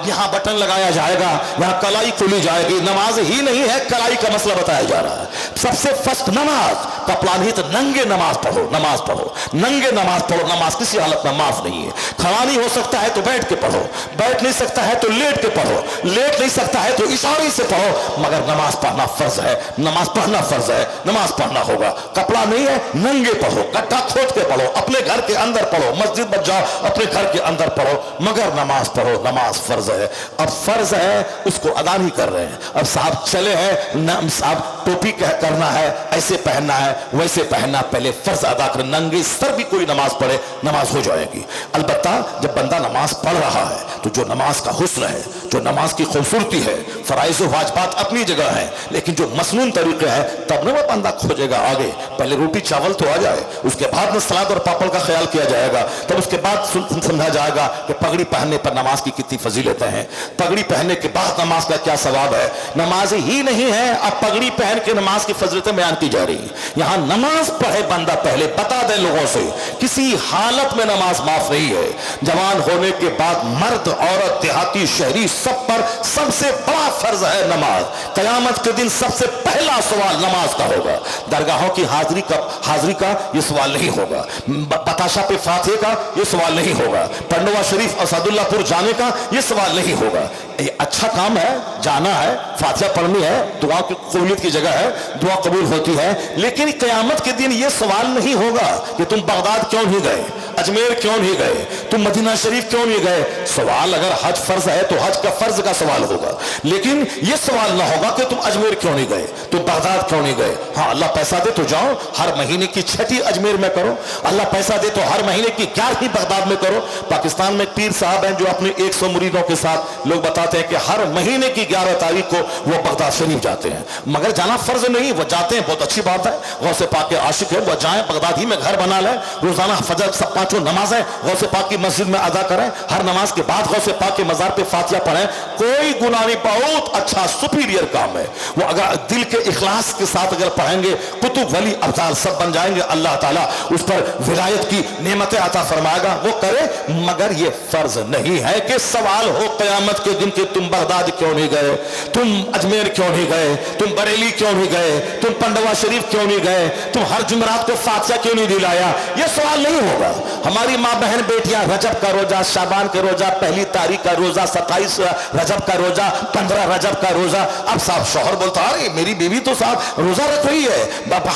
یہاں بٹن لگایا جائے گا, یہاں کلائی کھولی جائے گی. نماز ہی نہیں ہے, کلائی کا مسئلہ بتایا جا رہا ہے. سب سے فرسٹ نماز کا پلان ہی تو ننگے نماز پڑھو, نماز پڑھو, ننگے نماز پڑھو. نماز کسی حالت میں معاف نہیں ہے. کھڑا نہیں ہو سکتا ہے تو بیٹھ کے پڑھو, بیٹھ نہیں سکتا ہے تو لیٹ کے پڑھو, لیٹ نہیں سکتا ہے تو اشارے سے پڑھو. مگر نماز پڑھنا فرض ہے, نماز پڑھنا فرض ہے, نماز پڑھنا ہوگا. کپڑا نہیں ہے, ننگے پڑھو, گڈھا کھود کے پڑھو, اپنے گھر کے اندر پڑھو, مسجد میں جاؤ اپنے گھر کے اندر پڑھو, مگر نماز پڑھو. نماز فرض ہے. اب فرض ہے اس کو ادا نہیں کر رہے ہیں. اب صاحب چلے ہیں صاحب टोपी करना है, ऐसे पहनना है, वैसे पहनना, पहले फर्ज अदा कर। नंगे सर भी कोई नमाज पढ़े, नमाज हो जाएगी। अलबत्ता जब बंदा नमाज पढ़ रहा है तो जो नमाज का हुस्न है, जो नमाज की खूबसूरती है, फराइज और वाजिबात अपनी जगह है, लेकिन जो मसनून तरीके हैं तब न वो बंदा खोजेगा आगे। पहले रोटी चावल तो आ जाए, उसके बाद में सलाद और पापड़ का ख्याल किया जाएगा, तब उसके बाद समझा जाएगा कि पगड़ी पहनने पर नमाज की कितनी फजीलतें हैं, पगड़ी पहनने के बाद नमाज का क्या सवाब है। नमाज ही नहीं है, अब पगड़ी पहन के नमाज की फजीलतें बयान की जा रही। यहां नमाज पढ़े बंदा पहले बता दे लोगों से, किसी हालत में नमाज माफ नहीं है। जवान होने के बाद मर्द, औरत, देहाती, शहरी, सब पर सबसे बड़ा फर्ज है नमाज। कयामत के दिन सबसे पहला सवाल नमाज का होगा। दरगाहों की हाजिरी का यह सवाल नहीं होगा, बताशा पे फातिहे का यह सवाल नहीं होगा, पंडवा शरीफ और सदुल्लापुर जाने का यह सवाल नहीं होगा। ये अच्छा काम है, जाना है, फातिहा पढ़नी है, दुआ की कबूलियत की जगह है, दुआ कबूल होती है, लेकिन कयामत के दिन यह सवाल नहीं होगा कि तुम बगदाद क्यों नहीं गए, अजमेर क्यों नहीं गए, तुम मदीना शरीफ क्यों नहीं गए। सवाल अगर हज फर्ज है तो हज का फर्ज का सवाल होगा, लेकिन यह सवाल ना होगा कि तुम अजमेर क्यों नहीं गए, तुम बगदाद क्यों नहीं गए। हाँ, अल्लाह पैसा दे तो जाओ, हर महीने की 6ठी अजमेर में करो, अल्लाह पैसा दे तो हर महीने की 11वीं बगदाद में करो। पाकिस्तान में पीर साहब हैं जो अपने 100 मुरीदों के साथ लोग बताते हैं कि हर महीने की 11 तारीख को वो बगदाद शरीफ जाते हैं, मगर जाना फर्ज नहीं, वो जाते हैं, बहुत अच्छी बात है, गौसे पाक के आशिक है, वो जाएं, बगदाद ही में घर बना लें, रोजाना फजर सब 5 नमाजें गौसे पाक की मस्जिद में अदा करें, हर नमाज के बाद गौसे पाक के मजार पे फातिहा पढ़ें, कोई गुनाह नहीं, बहुत अच्छा सुपीरियर काम है वो। अगर दिल के इखलास के साथ अगर पढ़ेंगे, कुतुब वली अब्दाल सब बन जाएंगे, अल्लाह ताला उस पर विलायत की नेमतें अता फरमाएगा, वो करे। मगर ये फर्ज नहीं है कि सवाल हो कयामत के दिन के तुम बगदाद क्यों नहीं गए, तुम अजमेर क्यों नहीं गए, तुम बरेली क्यों नहीं गए, तुम पंडवा शरीफ क्यों नहीं गए, तुम हर जुमरात को फातिहा क्यों नहीं दिलाया। ये सवाल नहीं होगा। हमारी माँ बहन बेटियां रजब का रोजा, शाबान का रोजा, 1 तारीख का रोजा, 27 रजब का रोजा, 15 रजब का रोजा। अब साहब शौहर बोलता है मेरी बीवी तो साहब रोजा रख रही है,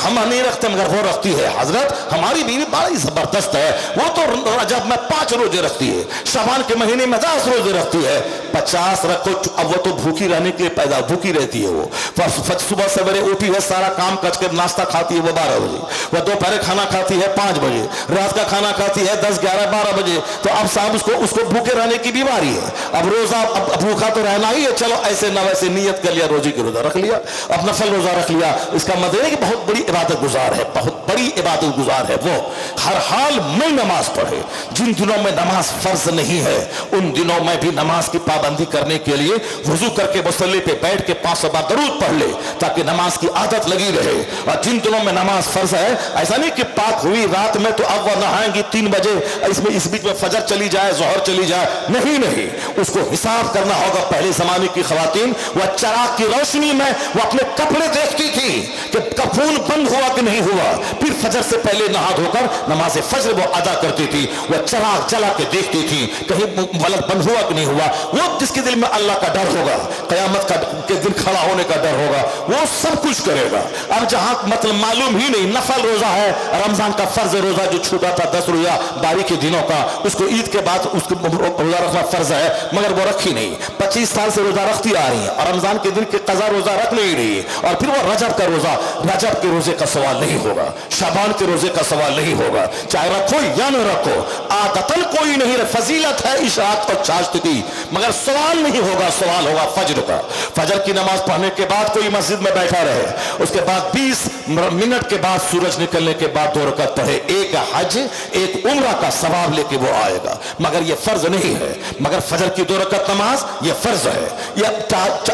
हम नहीं रखते मगर वो रखती है। हजरत हमारी बीवी बड़ी जबरदस्त है, वो तो रजब में 5 रोजे रखती है, शाबान के महीने में 10 रोजे रखती है। 50 रखो, अब वो तो भूखी रहने के लिए पैदा भूखी रहती है। वो सुबह सवेरे उठी है, सारा काम कच के नाश्ता खाती है वो 12 बजे, वो दोपहर खाना खाती है 5 बजे, रात का खाना खाती है 10, 11, 12 बजे। तो अब साहब उसको भूखे रहने की बीमारी है। अब रोजा अब भूखा तो रहना ही है, चलो ऐसे न वैसे नियत कर लिया, रोजे की रोजा रख लिया, अब नफल रोजा रख लिया। इसका मतलब है कि बहुत बड़ी इबादत गुजार है, बहुत बड़ी इबादत गुजार है वो। हर हाल में नमाज पढ़े। जिन दिनों में नमाज फर्ज नहीं है उन दिनों में भी नमाज की पाबंदी करने के लिए वुजू करके मुसल्ले पे बैठ के 500 बार दरूद पढ़ ले, ताकि नमाज की आदत लगी रहे। और जिन दिनों में नमाज फर्ज है, ऐसा नहीं कि पाक हुई रात में तो अब वह नहाएंगी 3 बजे, इसमें इस बीच में फजर चली जाए, जोहर चली जाए, नहीं, उसको हिसाब करना होगा। पहले जमाने की खवातीन वह चराग की रोशनी में वो अपने कपड़े देखती थी कि कफून बंद हुआ कि नहीं हुआ, फिर फजर से पहले नहा धोकर नमाज फजर वो अदा करती थी। वह चराग जला के देखती थी कहीं वलद बंद हुआ कि नहीं हुआ। वो जिसके दिल में अल्लाह का डर होगा, कयामत के दिन खड़ा होने का डर होगा, वो सब कुछ करेगा। अब जहां मतलब मालूम ही नहीं, नफल रोजा है, रमजान का फर्ज रोजा जो छूटा था 10 रोजा बारी के दिनों का, उसको ईद के बाद उसको रोजा रखना फर्ज है, मगर वो रखी नहीं। 25 साल से रोजा रखती आ रही है और रमजान के दिन के कजा रोजा रख नहीं रही है। और फिर वो रजब का रोजा, रजब के रोजे का सवाल नहीं होगा, शाबान के रोजे का सवाल नहीं होगा, चाहे रखो या न रखो, आदतन कोई नहीं, फजीलत है इशराक और चाश्त की, मगर सवाल नहीं होगा। सवाल होगा फजर का। फजर की नमाज पढ़ने के बाद कोई मस्जिद में बैठा रहे, उसके बाद 20 मिनट के बाद सूरज निकलने के बाद 2 रकात पढ़े, एक हज एक उम्रा का सवाब लेके वो आएगा, मगर ये फर्ज नहीं है। मगर फजर की 2 रकात नमाज ये फर्ज है, यह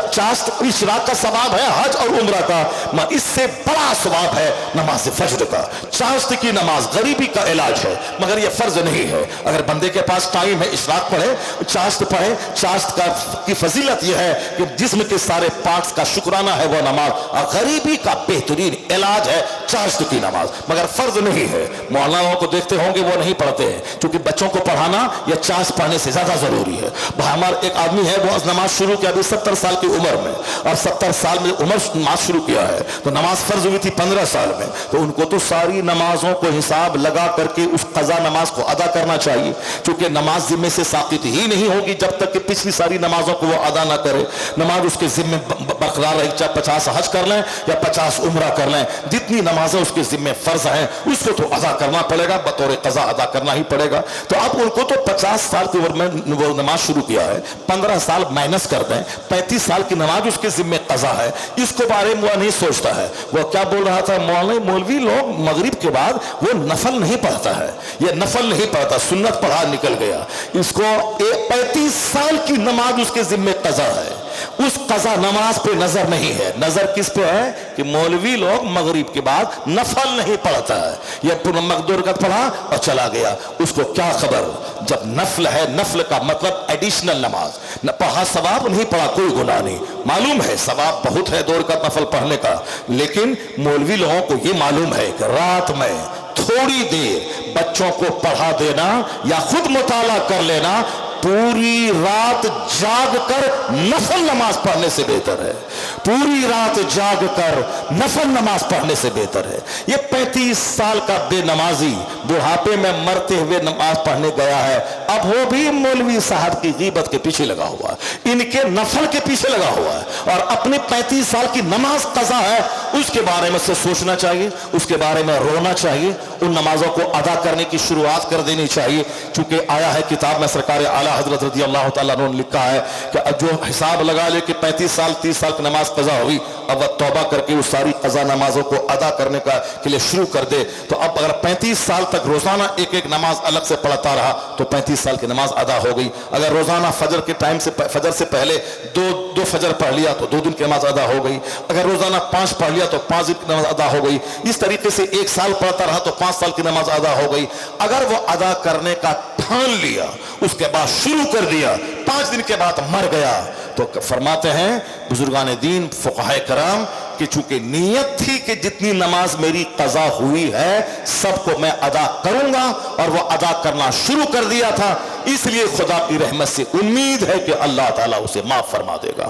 चाश्त इशराक का सवाब है, हज और उम्रा का, मगर इससे बड़ा सवाब है नमाज फजर का। चाश्त की नमाज गरीबी का इलाज है, मगर यह फर्ज नहीं है। अगर बंदे के पास टाइम है, इशराक पढ़े, चाश्त पढ़े। चाश्त की फजीलत यह है कि जिस्म के सारे पार्ट्स का शुक्राना है वो नमाज, और गरीबी का बेहतरीन इलाज है चाश्त की नमाज, मगर फर्ज नहीं है। मौलानाओं को देखते होंगे वो नहीं पढ़ते हैं, क्योंकि बच्चों को पढ़ाना या चाश्त पढ़ने से ज्यादा जरूरी है। हमारा एक आदमी है वो नमाज शुरू किया अभी 70 साल की उम्र में, और 70 साल में उम्र नमाज शुरू किया है, तो नमाज फर्ज हुई थी 15 साल में, तो उनको تو ساری نمازوں کو حساب لگا کر کے اس قضا نماز کو ادا کرنا چاہیے، چونکہ نماز ذمے سے ساقط ہی نہیں ہوگی جب تک کہ پچھلی ساری نمازوں کو وہ ادا نہ کرے۔ نماز اس کے ذمے برقرار رہے، چاہے 50 حج کر لیں یا 50 عمرہ کر لیں، جتنی نمازیں اس کے ذمے فرض ہیں اس کو تو ادا کرنا پڑے گا، بطور قضا ادا کرنا ہی پڑے گا۔ تو اب ان کو تو 50 سال کی عمر میں وہ نماز شروع کیا ہے، 15 سال مائنس کر دیں، 35 سال کی نماز اس کے ذمے قضا ہے، اس کو بارے میں وہ نہیں سوچتا ہے۔ وہ کیا بول رہا تھا مولوی لوگ مغرب کے بعد وہ نفل نہیں پڑھتا ہے، یہ نفل نہیں پڑھتا، سنت پڑھا نکل گیا، اس کو 35 سال کی نماز اس کے ذمے قضا ہے، اس قضا نماز پہ نظر نہیں ہے۔ نظر کس پہ ہے کہ مولوی لوگ مغرب کے بعد نفل نہیں پڑھتا ہے، یہ پورا مقدور کا پڑھا اور چلا گیا، اس کو کیا خبر جب نفل ہے، نفل کا مطلب ایڈیشنل نماز، پڑھا ثواب نہیں پڑھا کوئی گناہ نہیں، معلوم ہے ثواب بہت ہے 2 رکعت نفل پڑھنے کا، لیکن مولوی لوگوں کو یہ معلوم ہے کہ رات میں تھوڑی دیر بچوں کو پڑھا دینا یا خود مطالعہ کر لینا پوری رات جاگ کر نفل نماز پڑھنے سے بہتر ہے، پوری رات جاگ کر نفل نماز پڑھنے سے بہتر ہے۔ یہ 35 سال کا بے نمازی بڑھاپے میں مرتے ہوئے نماز پڑھنے گیا ہے، اب وہ بھی مولوی صاحب کی غیبت کے پیچھے لگا ہوا ہے، ان کے نفل کے پیچھے لگا ہوا ہے، اور اپنی 35 سال کی نماز قضا ہے، اس کے بارے میں سے سوچنا چاہیے، اس کے بارے میں رونا چاہیے، ان نمازوں کو ادا کرنے کی شروعات کر دینی چاہیے، چونکہ آیا ہے کتاب میں سرکار اعلیٰ حضرت رضی اللہ تعالیٰ عنہ نے لکھا ہے کہ جو حساب لگا لے کہ 35 سال 30 سال کی نماز قضا ہوئی، اب وہ توبہ کر کے اس ساری قضا نمازوں کو ادا کرنے کے لیے شروع کر دے، تو اب اگر 35 سال تک روزانہ ایک نماز الگ سے پڑھتا رہا تو 35 سال کی نماز ادا ہو گئی۔ اگر روزانہ فجر کے ٹائم سے فجر سے پہلے دو فجر پڑھ لیا تو 2 دن کی نماز ادا ہو گئی، اگر روزانہ 5 پڑھ لیا تو 5 دن کی نماز ادا ہو گئی، اس طریقے سے 1 سال پڑھتا رہا تو 5 سال کی نماز ادا ہو گئی۔ اگر وہ ادا کرنے کا ٹھان لیا، اس کے بعد شروع کر دیا، 5 دن کے بعد مر گیا، تو فرماتے ہیں بزرگان دین فقہائے کرام کہ چونکہ نیت تھی کہ جتنی نماز میری قضا ہوئی ہے سب کو میں ادا کروں گا، اور وہ ادا کرنا شروع کر دیا تھا، اس لیے خدا کی رحمت سے امید ہے کہ اللہ تعالیٰ اسے معاف فرما دے گا۔